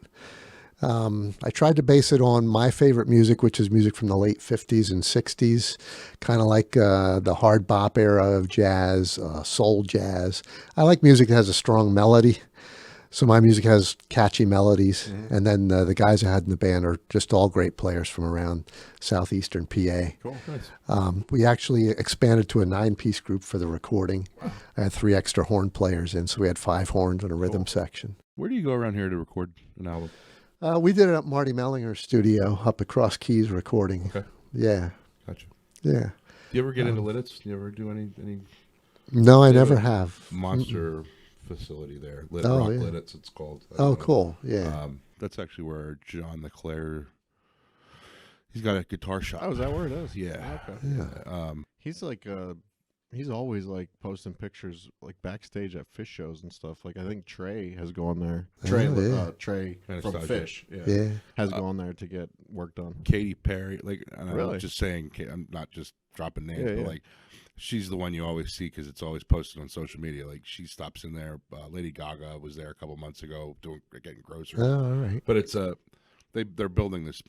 I tried to base it on my favorite music, which is music from the late 50s and 60s, kind of like the hard bop era of jazz, soul jazz. I like music that has a strong melody. So my music has catchy melodies. Mm-hmm. And then the guys I had in the band are just all great players from around southeastern PA. Cool. Nice. We actually expanded to a 9-piece group for the recording. Wow. I had 3 extra horn players in, so we had 5 horns and a rhythm section. Where do you go around here to record an album? We did it at Marty Mellinger's studio up at Cross Keys recording. Okay. Yeah. Gotcha. Yeah. Do you ever get into Lidditz? Do you ever do any No, I never have. Monster facility there. Rock yeah. Lidditz, it's called. Oh, cool. Yeah. That's actually where John LeClaire, he's got a guitar shop. Oh, is that where it is? Yeah. Okay. Yeah. He's like he's always like posting pictures like backstage at Fish shows and stuff. Like I think Trey has gone there. Trey Trey from Anastasia. Fish, Yeah. has gone there to get work done. Katy Perry, like, and Really? I'm just saying, I'm not just dropping names, Yeah, but yeah. like, she's the one you always see because it's always posted on social media. Like, she stops in there. Lady Gaga was there a couple months ago getting groceries. Oh, all right. But it's they're building this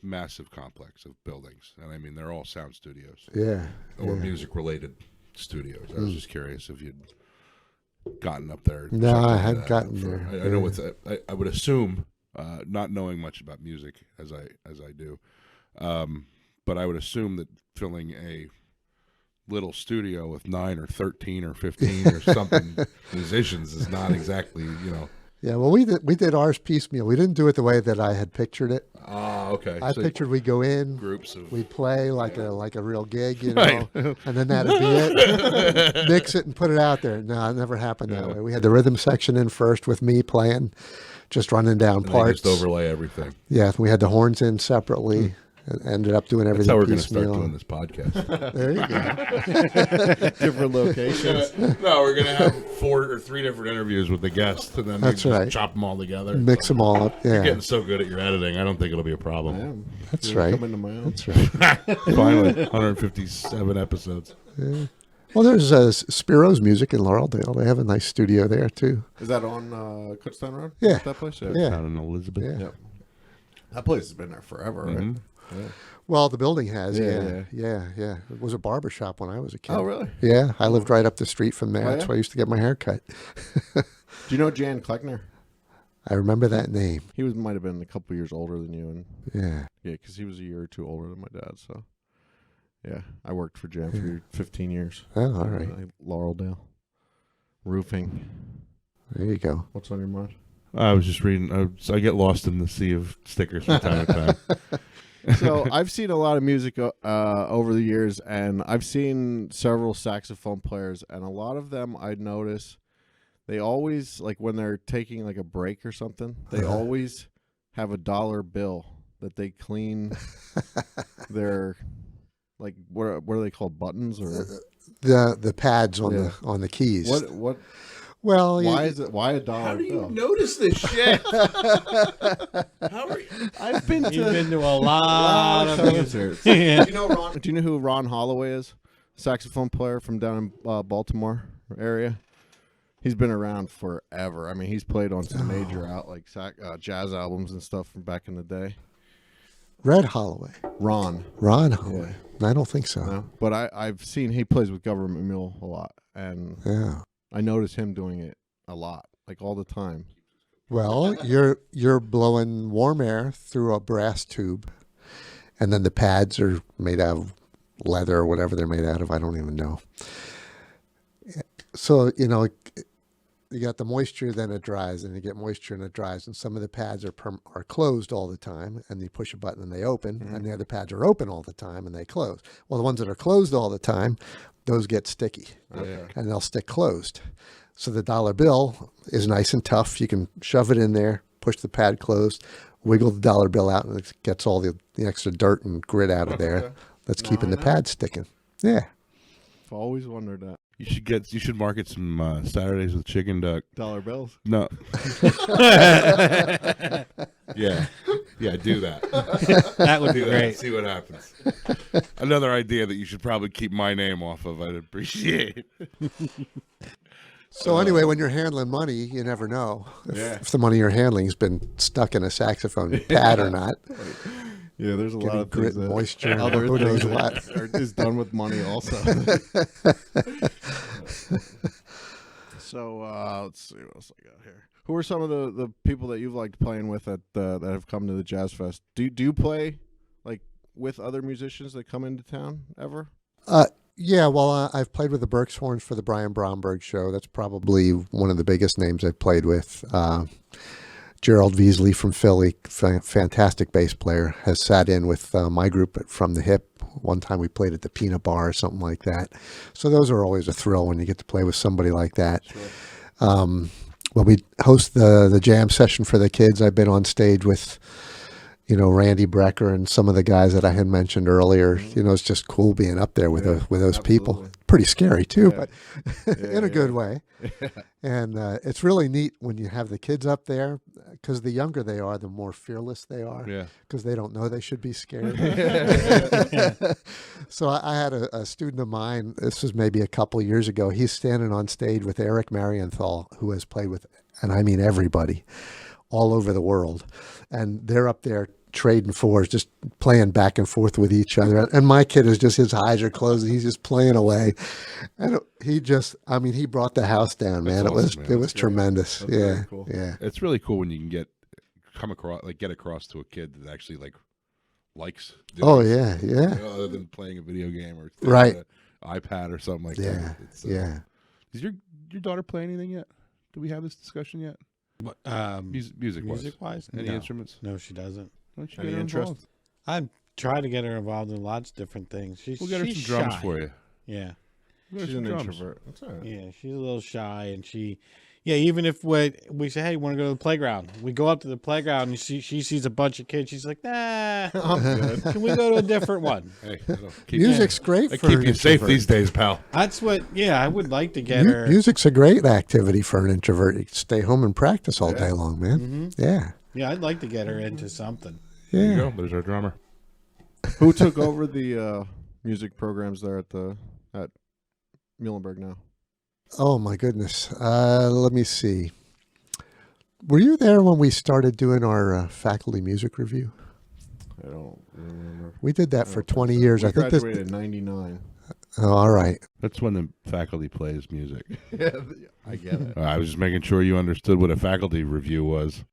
massive complex of buildings, and I mean they're all sound studios Yeah. or yeah. music related studios. I was just curious if you'd gotten up there. No, checked I into hadn't that gotten for- there. I know Yeah. with I would assume, not knowing much about music as I do, but I would assume that filling a little studio with 9 or 13 or 15 or something musicians is not exactly, Yeah, well, we did ours piecemeal. We didn't do it the way that I had pictured it. Okay. I pictured we'd go in, groups of we'd play like a real gig, Right. and then that'd be it. Mix it and put it out there. No, it never happened that way. We had the rhythm section in first with me playing just running down And they parts. just overlay everything. Yeah, we had the horns in separately. And ended up doing everything. That's how we're going to piecemeal. start doing this podcast. There you go. Different locations. No, we're going to have 4 or 3 different interviews with the guests, and then That's we just right. chop them all together. Mix them all up. You're Yeah, getting so good at your editing, I don't think it'll be a problem. Damn. that's You're right. coming to my own. That's right. Finally, 157 episodes. Well, there's Spiro's Music in Laureldale. They have a nice studio there too. Is that on Kutztown Road? Yeah. That place? Yeah. Down in Elizabeth. Yeah. Yep. That place has been there forever, right? Mhm. Yeah. Well, the building has. Yeah, Yeah. It was a barber shop when I was a kid. Oh, really? Yeah, I lived right up the street from there. Oh, That's yeah? where I used to get my hair cut. Do you know Jan Kleckner? I remember that name. He might have been a couple years older than you, and Yeah. because he was a year or two older than my dad. So, yeah, I worked for Jan for 15 years. Oh, all right. Laureldale roofing. There you go. What's on your mind? I was just reading. I get lost in the sea of stickers from time to time. So I've seen a lot of music over the years, and I've seen several saxophone players, and a lot of them I notice they always, like when they're taking like a break or something, they always have a dollar bill that they clean their, like what are they called, buttons or The pads on Yeah. the keys. what? Well, Why a dollar How do you bill? notice this shit? How are you? I've been You've been to a lot of concerts. Yeah. Do you know who Ron Holloway is? Saxophone player from down in Baltimore area. He's been around forever. I mean, he's played on some major jazz albums and stuff from back in the day. Red Holloway. Ron, Ron Holloway. I don't think so. no, but I've seen he plays with Government Mule a lot, and Yeah. I notice him doing it a lot, like all the time. Well, you're blowing warm air through a brass tube, and then the pads are made out of leather or whatever they're made out of. I don't even know. So you got the moisture, then it dries, and you get moisture and it dries, and some of the pads are closed all the time, and you push a button and they open, and the other pads are open all the time and they close. Well, the ones that are closed all the time, those get sticky, and they'll stick closed. So the dollar bill is nice and tough. You can shove it in there, push the pad closed, wiggle the dollar bill out, and it gets all the extra dirt and grit out of there. That's keeping the pad sticking. Yeah. I've always wondered that. You should market some Saturdays with Chickenduck. Dollar bills. No. Yeah, do that. That would be Do that. great. See what happens. Another idea that you should probably keep my name off of. I'd appreciate. So anyway, when you're handling money, you never know if the money you're handling has been stuck in a saxophone pad or not. Yeah, there's a lot Getting of grit, things that moisture, other who knows things what. that are just done with money also. So let's see what else I got here. Who are some of the people that you've liked playing with that have come to the Jazz Fest? Do you play like with other musicians that come into town ever? Yeah, well, I've played with the Berks horns for the Brian Bromberg show. That's probably one of the biggest names I've played with. Gerald Veasley from Philly, fantastic bass player, has sat in with my group from the Hip. One time we played at the Peanut Bar or something like that. So those are always a thrill when you get to play with somebody like that. Sure. When we host the jam session for the kids, I've been on stage with, Randy Brecker and some of the guys that I had mentioned earlier. It's just cool being up there with those people. Pretty scary too, but in a good way. And it's really neat when you have the kids up there, because the younger they are, the more fearless they are. Yeah. Because they don't know they should be scared. So I had a student of mine, this was maybe a couple years ago, he's standing on stage with Eric Marienthal, who has played with, and I mean everybody, all over the world. And they're up there trading fours, just playing back and forth with each other. And my kid is just, his eyes are closed, and he's just playing away. And he brought the house down, man. That's awesome, man. It was tremendous. That's Yeah. very cool. Yeah. It's really cool when you can get across to a kid that actually likes. doing Oh it, yeah. Yeah. other than playing a video game or Right. an iPad or something like Yeah. that. It's, Yeah. Does your daughter play anything yet? Do we have this discussion yet? Music Music-wise? Any No. instruments? No, she doesn't. Why don't you Any get her interest? involved? I've tried to get her involved in lots of different things. We'll get her some she's drums shy. for you. Yeah. We'll get her She's some an drums. introvert. That's all right. Yeah, she's a little shy, and she, Yeah, even if we say, hey, you want to go to the playground? We go up to the playground and she sees a bunch of kids. She's like, nah, I'm good. Can we go to a different one? Hey, Music's great they for keep an you safe introvert. these days, pal. That's what, I would like to get her. Music's a great activity for an introvert. You can stay home and practice all day long, man. Mm-hmm. Yeah. Yeah, I'd like to get her into something. There you Yeah. go. There's our drummer. Who took over the music programs there at Muhlenberg now? Oh my goodness. Let me see. Were you there when we started doing our faculty music review? I don't remember. We did that I for don't think 20 so. years. We I think graduated in '99. Oh, all right. That's when the faculty plays music. Yeah, I get it. I was just making sure you understood what a faculty review was.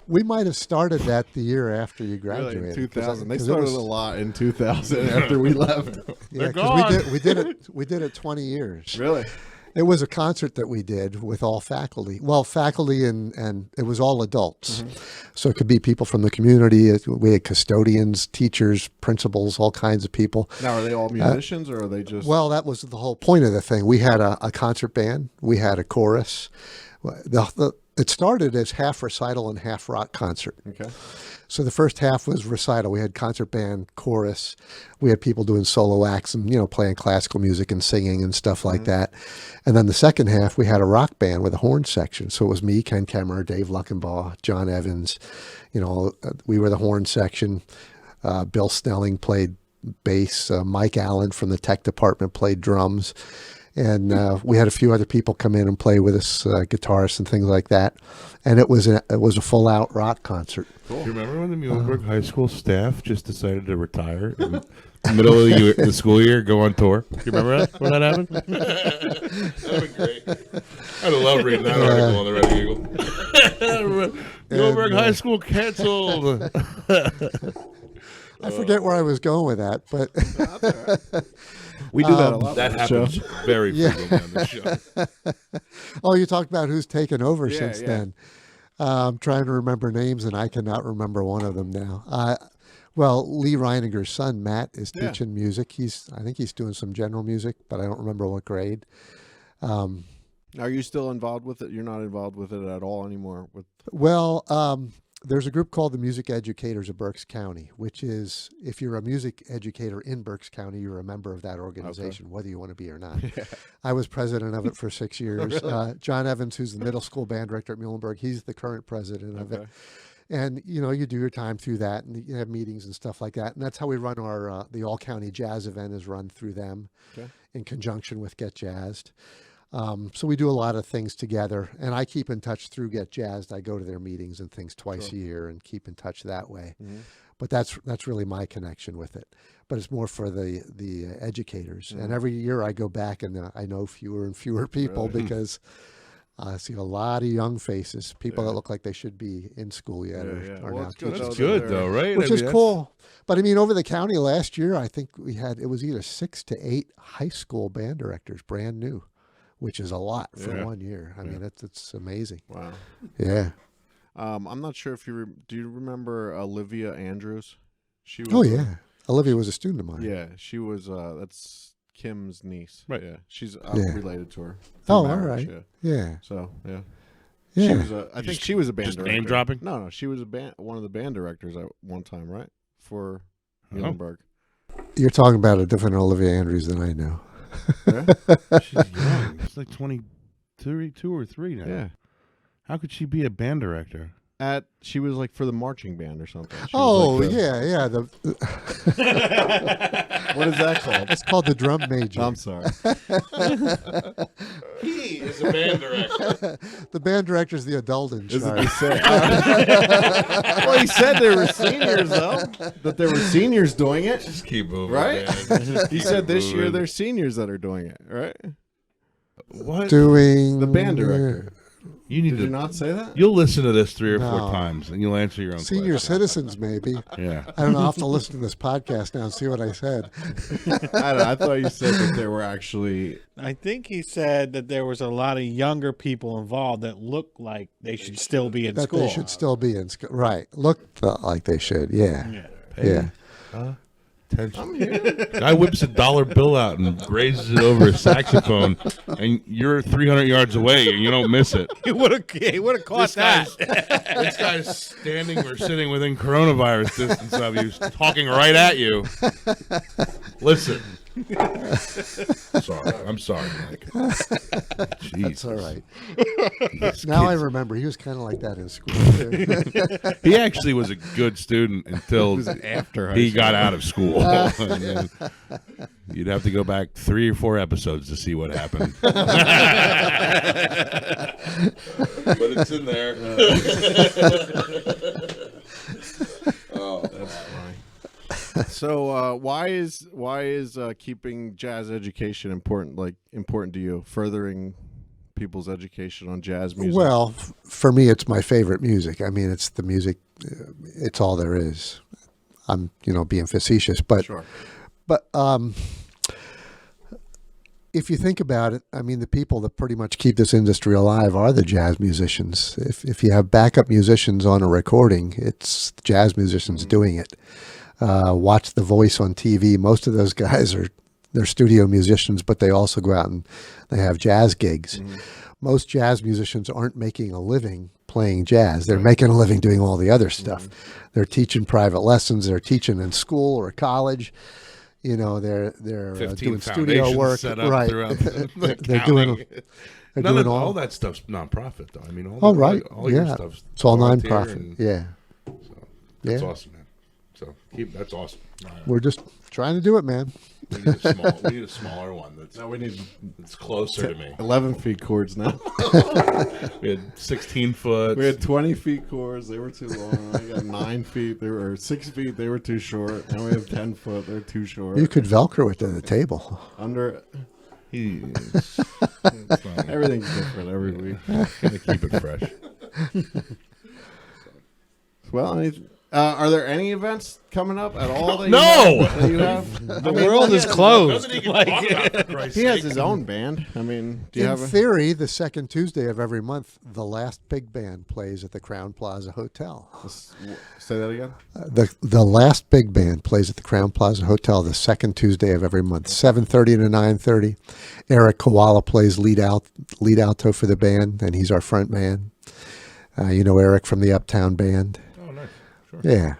We might have started that the year after you Really, graduated. in 2000. They 'cause it started was- a lot in 2000 after we left. Yeah, They're 'cause gone. we did it 20 years. Really? It was a concert that we did with all faculty. Well, faculty and it was all adults. So it could be people from the community. We had custodians, teachers, principals, all kinds of people. Now, are they all musicians or are they just? Well, that was the whole point of the thing. We had a concert band. We had a chorus. It started as half recital and half rock concert. Okay. So the first half was recital. We had concert band, chorus. We had people doing solo acts and, playing classical music and singing and stuff like that. And then the second half, we had a rock band with a horn section. So it was me, Ken Kemmerer, Dave Luckenbaugh, John Evans. We were the horn section. Bill Snelling played bass. Mike Allen from the tech department played drums. And we had a few other people come in and play with us, guitarists and things like that. And it was a full out rock concert. Do you remember when the Muhlenberg High School staff just decided to retire in the middle of the school year, go on tour? Do you remember that when that happened? That'd be great. I'd love reading that article on the Red Eagle. Muhlenberg High School canceled. I forget where I was going with that, but We do that a lot. That on the show. happens very frequently on the show. oh, you talked about who's taken over Yeah, since yeah. then. I'm trying to remember names, and I cannot remember one of them now. Well, Lee Reininger's son, Matt, is Yeah. teaching music. I think he's doing some general music, but I don't remember what grade. Are you still involved with it? You're not involved with it at all anymore. Well, there's a group called the Music Educators of Berks County, which is, if you're a music educator in Berks County, you're a member of that organization, whether you want to be or not. I was president of it for 6 years. John Evans, who's the middle school band director at Muhlenberg, he's the current president of it. And, you do your time through that and you have meetings and stuff like that. And that's how we run the all-county jazz event is run through them in conjunction with Get Jazzed. So we do a lot of things together, and I keep in touch through Get Jazzed. I go to their meetings and things twice a year and keep in touch that way. But that's really my connection with it. But it's more for the educators. And every year I go back and I know fewer and fewer people because I see a lot of young faces, people that look like they should be in school yet are Well, now it's good teaching. That's good, though, right? Which I is mean, cool. But I mean, over the county last year, I think it was either 6 to 8 high school band directors, brand new, which is a lot for 1 year. I mean, it's amazing. Wow. Yeah. I'm not sure if do you remember Olivia Andrews? She was, Oh, yeah. Olivia was a student of mine. Yeah, she was. That's Kim's niece. Right. Yeah, she's Yeah. related to her. Oh, through all marriage, right. Yeah. Yeah. So yeah. Yeah. She was I think she was a band just director. name dropping? No, she was one of the band directors at one time, right? For Muhlenberg. You're talking about a different Olivia Andrews than I know. She's young. She's like 22 or 3 now. Yeah. How could she be a band director? She was like for the marching band or something. She Oh, was like yeah. What is that called? It's called the drum major. I'm sorry. He is a band director. The band director's the adult in Is it charge. the same? Well, he said there were seniors though. That there were seniors doing it, Just keep moving, right? man. He said this year there's seniors that are doing it, right? What? Doing The band director. You need Did to you not say that? You'll listen to this 3 or 4 No. times, and you'll answer your own Senior question. citizens, maybe. Yeah. I don't know. I'll have to listen to this podcast now and see what I said. I don't know. I thought you said that there were actually. I think he said that there was a lot of younger people involved that looked like they should still be in That school. they should still be in school. Right. Looked like they should. Yeah. Yeah. attention. I'm here. Guy whips a dollar bill out and grazes it over a saxophone, and you're 300 yards away and you don't miss it. He would have caught that. This guy's standing or sitting within coronavirus distance of you, talking right at you. Listen. Sorry. I'm sorry, Mike. Jesus. That's all right. These Now I kids. remember he was kind of like that in school too. He actually was a good student until After he got out of school. And then you'd have to go back 3 or 4 episodes to see what happened. But it's in there. Oh, that's funny. So why is keeping jazz education important to you? Furthering people's education on jazz music. Well, for me, it's my favorite music. I mean, it's the music. It's all there is. I'm, being facetious, but Sure. but if you think about it, I mean, the people that pretty much keep this industry alive are the jazz musicians. If you have backup musicians on a recording, it's jazz musicians doing it. Watch The Voice on TV. Most of those guys they're studio musicians, but they also go out and they have jazz gigs. Most jazz musicians aren't making a living playing jazz. They're making a living doing all the other stuff. They're teaching private lessons. They're teaching in school or college. They're 15 doing studio foundations work. set up Right. throughout the They're county. doing None of all. all that stuff's nonprofit, though. I mean, Oh, right. all your Yeah. stuff's It's all volunteer nonprofit. and- Yeah. That's Yeah. awesome, man. So that's awesome. We're just trying to do it, man. We need a smaller one that's closer to me. 11 feet chords now. We had 16 foot. We had 20 feet chords. They were too long. We got 9 feet. They were 6 feet. They were too short. Now we have 10 foot. They're too short. You could Velcro it to the table. Under It's not, everything's different every week. gonna keep it fresh. Well, are there any events coming up at all? That No! that you have? The world is closed. Nothing you can talk about, for Christ's He has sake. his own band. I mean, do you In have a? theory, the second Tuesday of every month, the last big band plays at the Crown Plaza Hotel. Say that again. The last big band plays at the Crown Plaza Hotel the second Tuesday of every month, 7:30 to 9:30. Eric Koala plays lead alto for the band, and he's our front man. Eric from the Uptown Band. Oh, nice. Sure. Yeah,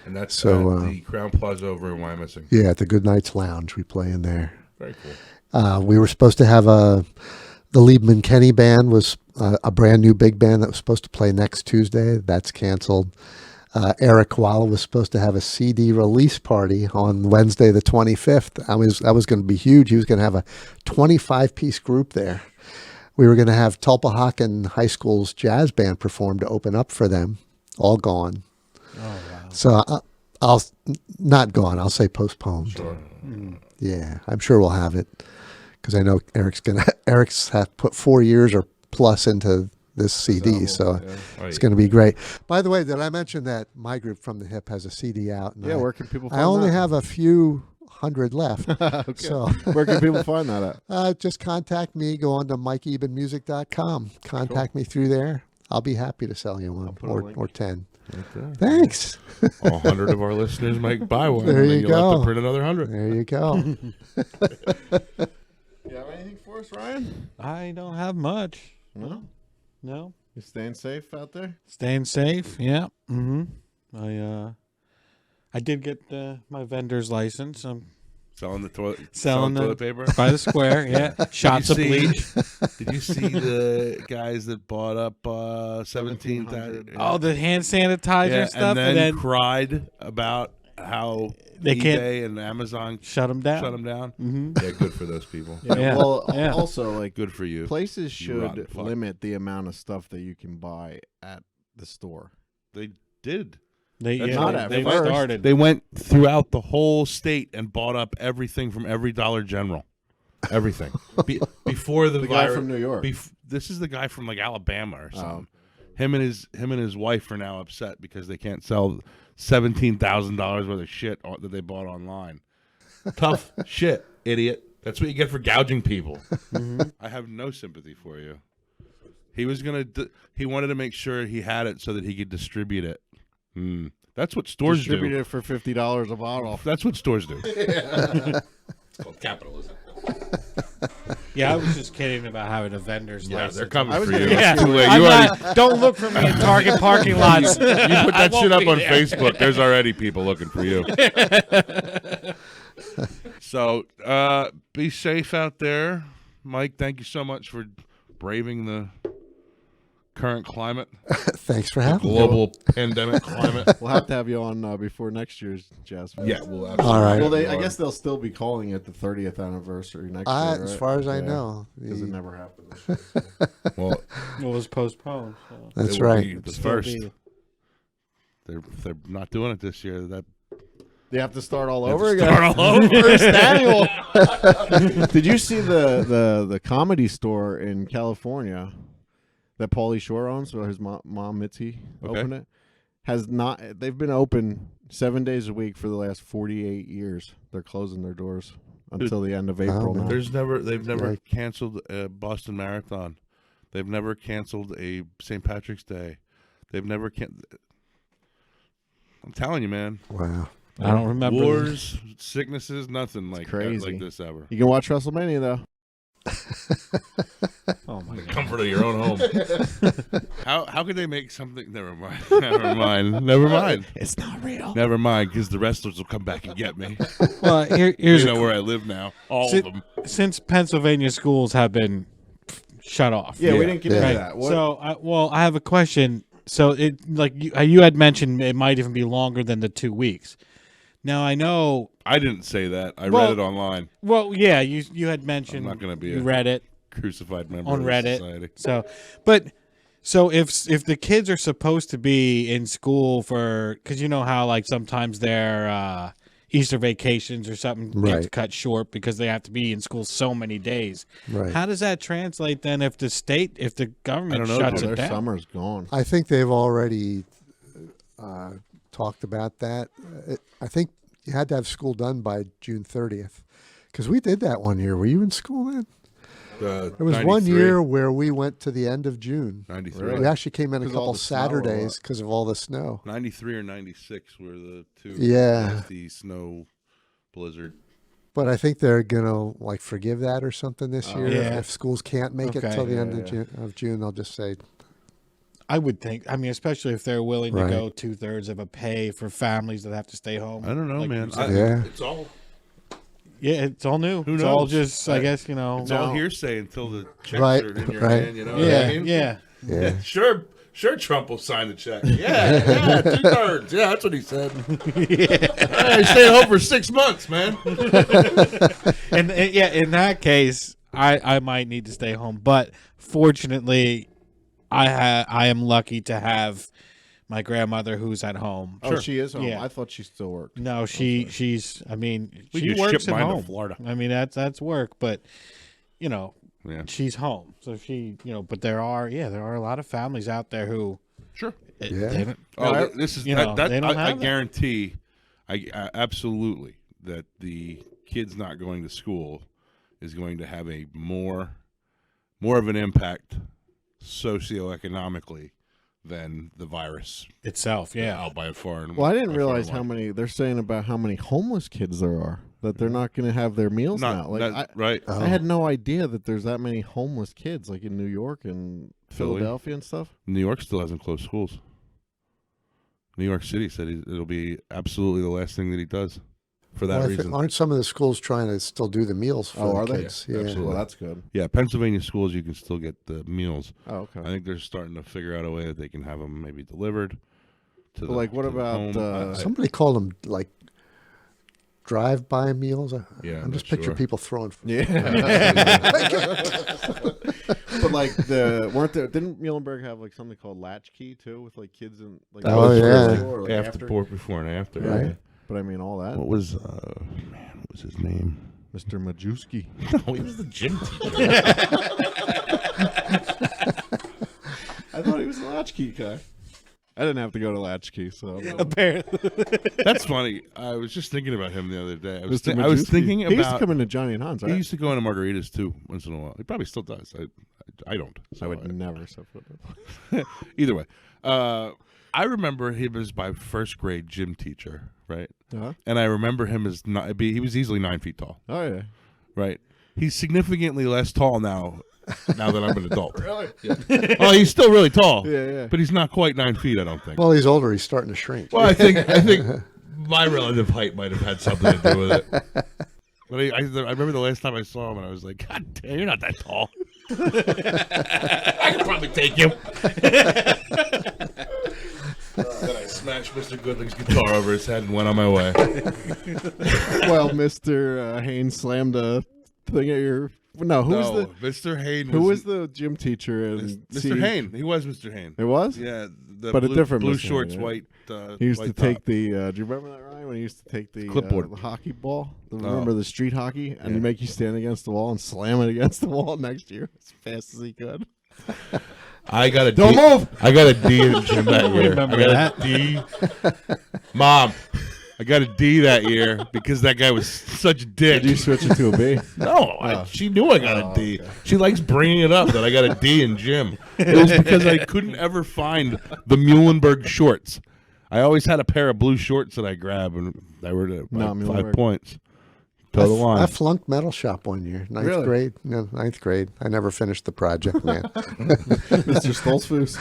And that's So, at the Crown Plaza over in Wyomissing. yeah. At the Goodnights Lounge, we play in there. Very cool. We were supposed to have the Liebman Kenny Band was a brand new big band that was supposed to play next Tuesday. That's canceled. Eric Koala was supposed to have a CD release party on Wednesday the 25th. That was going to be huge. He was going to have a 25-piece group there. We were going to have Tulpehocken High School's jazz band perform to open up for them. All gone. Oh, wow. So I'll not gone. I'll say postponed. Sure. Yeah, I'm sure we'll have it because I know Eric's have put 4 years or plus into this CD, so it's going to be great. By the way, did I mention that my group From the Hip has a CD out? And Yeah, where can people find I only that? have a few hundred left. So Where can people find that at? just contact me. Go on to MikeEbenMusic.com. Contact me through there. I'll be happy to sell you one put a link. or 10. Okay. Thanks. All 100 of our listeners might buy one. There and then you you'll have go. to print another 100. There you go. You have anything for us, Ryan? I don't have much. No. No. You staying safe out there? Staying safe. Yeah. Mm-hmm. I did get my vendor's license. I'm Selling the toilet, Selling the- toilet paper. by the square. Yeah. Shots of see- bleach. Did you see the guys that bought up 17,000? Oh, the hand sanitizer yeah, stuff, and then cried about how They can't- eBay and Amazon shut them down. shut them down. Mm-hmm. Yeah, good for those people. Yeah. Well, Yeah. also like Good for you. places You rotten should fuck. limit the amount of stuff that you can buy at the store. They did. They That's yeah, not they, at they first. started. They went throughout the whole state and bought up everything from every Dollar General. Everything. Before the The guy virus. from New York. This is the guy from like Alabama or Oh. something. Him and his wife are now upset because they can't sell $17,000 worth of shit that they bought online. Tough shit, idiot. That's what you get for gouging people. I have no sympathy for you. He was he wanted to make sure he had it so that he could distribute it. That's what stores Distribute do. it for $50 a bottle. That's what stores do. It's called capitalism. Yeah, I was just kidding about having a vendor's Yeah, license. they're coming I was for gonna you. Yeah, It's too late. I'm You already not, don't look for me in Target parking lots. you put that won't shit up be on there. Facebook. There's already people looking for you. So be safe out there, Mike. Thank you so much for braving the current climate, Thanks for having me. global pandemic climate. We'll have to have you on before next year's Jazz Fest. Yeah, we'll absolutely. All right. Well, I guess they'll still be calling it the 30th anniversary next year, right? As far as I know. Because it The- never happened. Well, It was postponed. So. That's it will right. be the Still first. be- They're not doing it this year. That They have to start all they have over to again. start all over. First annual. Did you see the comedy store in California that Pauly Shore owns? So his mom Mitzi opened it. Has not. They've been open 7 days a week for the last 48 years. They're closing their doors until the end of April. man. now. They've never Right. canceled a Boston Marathon. They've never canceled a St. Patrick's Day. They've never I'm telling you, man. Wow. I don't remember. Wars, sicknesses, nothing like crazy. like this ever. You can watch WrestleMania though. Oh my The god. comfort of your own home. How could they make something? Never mind. Never mind. Never mind. It's not real. Never mind, because the wrestlers will come back and get me. Well, here's You a know where I live now. All Si- of them. since Pennsylvania schools have been shut off. Yeah, we Yeah. didn't get Yeah. into Right. that. What? So, I have a question. So, it like you had mentioned, it might even be longer than the 2 weeks. Now, I know. I didn't say that. I Well- read it online. Well, yeah, you had mentioned. I'm not gonna be You a- read it Crucified member on of Reddit. society. So if the kids are supposed to be in school for, because you know how like sometimes their Easter vacations or something get Right. cut short because they have to be in school so many days. Right. How does that translate then if the government I don't know, shuts dude. it Their down? summer's gone. I think they've already talked about that. I think you had to have school done by June 30th. Because we did that one year. Were you in school then? There was 93, one year where we went to the end of June. 93. Really? We actually came in a 'Cause all couple the snow or Saturdays what? because of all the snow. 93 or 96 were the two. Yeah. Nasty snow blizzard. But I think they're gonna like forgive that or something this year. Yeah. If schools can't make it Okay. till the end Yeah, of June, they'll just say, I would think. I mean, especially if they're willing Right. to go 2/3 of a pay for families that have to stay home. I don't know, Like man. you said. Yeah. It's all Yeah, it's all new. Who It's all knows? just, I guess, you know. it's all hearsay until the checks Right, are in your right. hand. You know what I Yeah, mean? yeah. yeah. Sure, Trump will sign the check. Yeah, 2/3. Yeah, that's what he said. Hey, stay at home for 6 months, man. And yeah, in that case, I might need to stay home. But fortunately, I am lucky to have my grandmother who's at home. Oh, she is home. Yeah. I thought she still worked. No, she's. I mean, We she just works shipped at mine to home. Florida. I mean, that's work, but you know, Yeah, she's home, so she, you know. But there are a lot of families out there who, sure. Yeah. they don't- Oh, No, this is you know, that. they don't I have that. guarantee, I absolutely that the kids not going to school is going to have a more of an impact socioeconomically than the virus itself. Yeah, out by far. Well, I didn't by far realize and how wide. many they're saying about how many homeless kids there are that they're not going to have their meals Not now. Like that- right. I had no idea that there's that many homeless kids, like in New York and Philly. Philadelphia and stuff. New York still hasn't closed schools. New York City said it'll be absolutely the last thing that he does for that Well, reason. aren't some of the schools trying to still do the meals for Oh, the are they? kids? Yeah, Yeah. absolutely. Well, that's good. Yeah, Pennsylvania schools, you can still get the meals. Oh, okay. I think they're starting to figure out a way that they can have them maybe delivered to the Like, what to the about, home. Somebody called them like drive-by meals. Yeah, I'm I'm just not picturing sure. people throwing food. Yeah. But like didn't Muhlenberg have like something called latchkey too, with like kids and like Oh, before yeah. school or, like, after, before and after. Right. But I mean all that. What was his name? Mr. Majewski. No, he was the gym teacher. I thought he was a latchkey guy. I didn't have to go to latchkey, so apparently. That's funny. I was just thinking about him the other day. I was Mr. I was Majewski. thinking he used to about. come into Johnny and Hans, He right? used to go into margaritas too once in a while. He probably still does. I don't. I So would never. either way. I remember him as my first grade gym teacher, right? Uh-huh. And I remember him as he was easily 9 feet tall, Oh yeah. right? He's significantly less tall now that I'm an adult. Really? Well, he's still really tall, Yeah. but he's not quite 9 feet, I don't think. Well, he's older. He's starting to shrink. Well, I think my relative height might have had something to do with it. But I remember the last time I saw him, and I was like, God damn, you're not that tall. I could probably take you. Then I smashed Mr. Goodling's guitar over his head and went on my way. Well, Mr. Haynes slammed a thing at your. No, Mr. Hayne. Who was the gym teacher? Mr. Hayne. He was Mr. Hayne. It was. Yeah, But a different blue Mr. shorts, Hayne, right? white. He used white to take top. the. Do you remember that, Ryan? When he used to take the Clipboard. the hockey ball. Oh. Remember the street hockey, and Yeah. make you stand against the wall and slam it against the wall next year as fast as he could. I got a Don't D. move! I got a D in the gym that year. Remember I got that? a D. Mom, I got a D that year because that guy was such a dick. Did you switch it to a B? No, she knew I got a D. Okay. She likes bringing it up that I got a D in gym. It was because I couldn't ever find the Muhlenberg shorts. I always had a pair of blue shorts that I grabbed, and they were Not 5 Muhlenberg. points. Total line. I flunked metal shop one year, ninth grade. No, ninth grade. I never finished the project, man. Mr. Stoltzfus.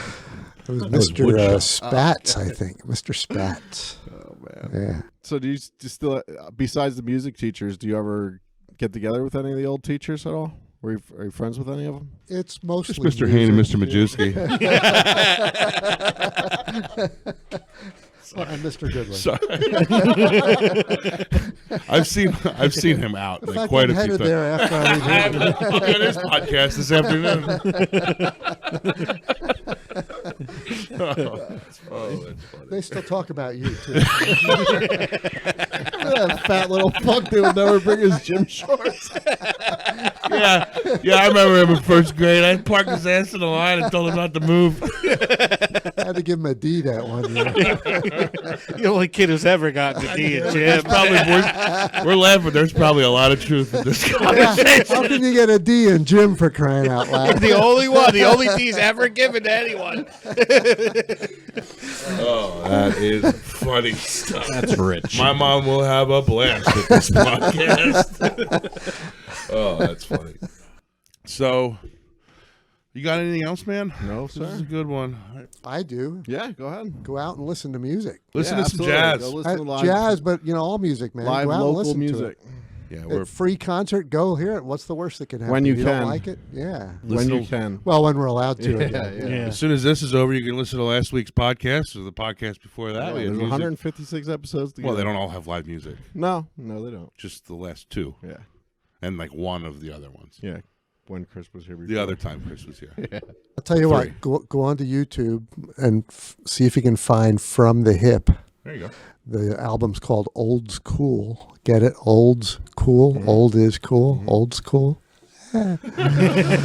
It was was Mr. wood shop. Spatz, I think. Mr. Spatz. Oh man. Yeah. So do you still, besides the music teachers, do you ever get together with any of the old teachers at all? Are you friends with any of them? It's mostly Just Mr. Hayne and Mr. music. Majewski. And Mr. Goodwin. Sorry. I've seen him out In like fact, quite I'm a few headed times. there after I I leave. have to look at his podcast this afternoon. That's funny. They still talk about you, too. That fat little fuck dude would never bring his gym shorts. Yeah, I remember him in first grade. I parked his ass in the line and told him not to move. I had to give him a D that one year. The only kid who's ever gotten a D in gym. We're laughing. There's probably a lot of truth in this conversation. How can you get a D in gym for crying out loud? The only one. The only D's ever given to anyone. Oh, that is funny stuff. That's rich. My mom will have a blast with this podcast. Oh, that's funny. So, you got anything else, man? No, This is sir. a good one. I do. Yeah, go ahead. Go out and listen to music. Listen Yeah, to some absolutely. jazz. Go listen to live, Jazz, but all music, man. live Go out and local listen music. Yeah, To we're it. Free concert, go hear it. What's the worst that can happen? When you don't can. like it? Yeah. When Listen you to- can. Well, when we're allowed to. Yeah, again. yeah. as soon as this is over, you can listen to last week's podcast or the podcast before that. Yeah, We had there's music. 156 episodes to Well, go. they don't all have live music. No, they don't. Just the last two, Yeah, and like one of the other ones. yeah. When Chris was here before. The other time Chris was here. I'll tell you Three. what. Go onto YouTube and see if you can find From the Hip. There you go. The album's called Old's Cool. Get it? Old's Cool. Old is cool. Old's cool.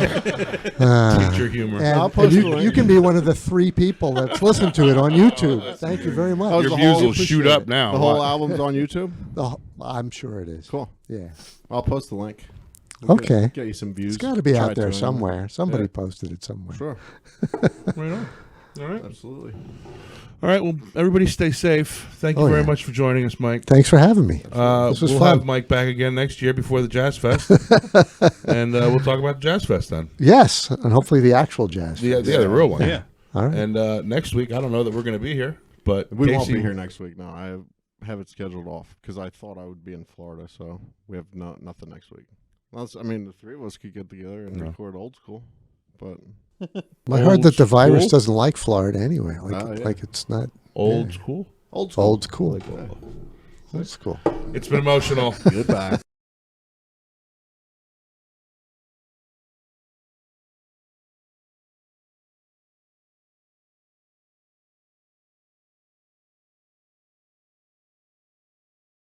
Teacher humor. And, I'll post and the link. you can be one of the 3 people that's listened to it on YouTube. Thank you very much. Oh, Your the views whole- will shoot up now. The whole What? album's on YouTube. I'm sure it is. Cool. Yeah. I'll post the link. We'll Okay. Get you some views. It's got to be Try out there to, somewhere. Somebody Yeah. posted it somewhere. Sure. Right on. All right. Absolutely. All right. Well, everybody stay safe. Thank you Oh, very yeah. much for joining us, Mike. Thanks for having me. This was we'll fun. have Mike back again next year before the Jazz Fest, and we'll talk about the Jazz Fest then. Yes, and hopefully the actual jazz. The real one. Yeah. All right. And next week, I don't know that we're going to be here, but We won't Casey- be here next week. No, I have it scheduled off because I thought I would be in Florida, so we have nothing next week. I mean, the 3 of us could get together and record old school, but I heard that the Old virus school? doesn't like Florida anyway. Oh, yeah. Like it's not Old school. old school. old school. Old school. It's been emotional. Goodbye.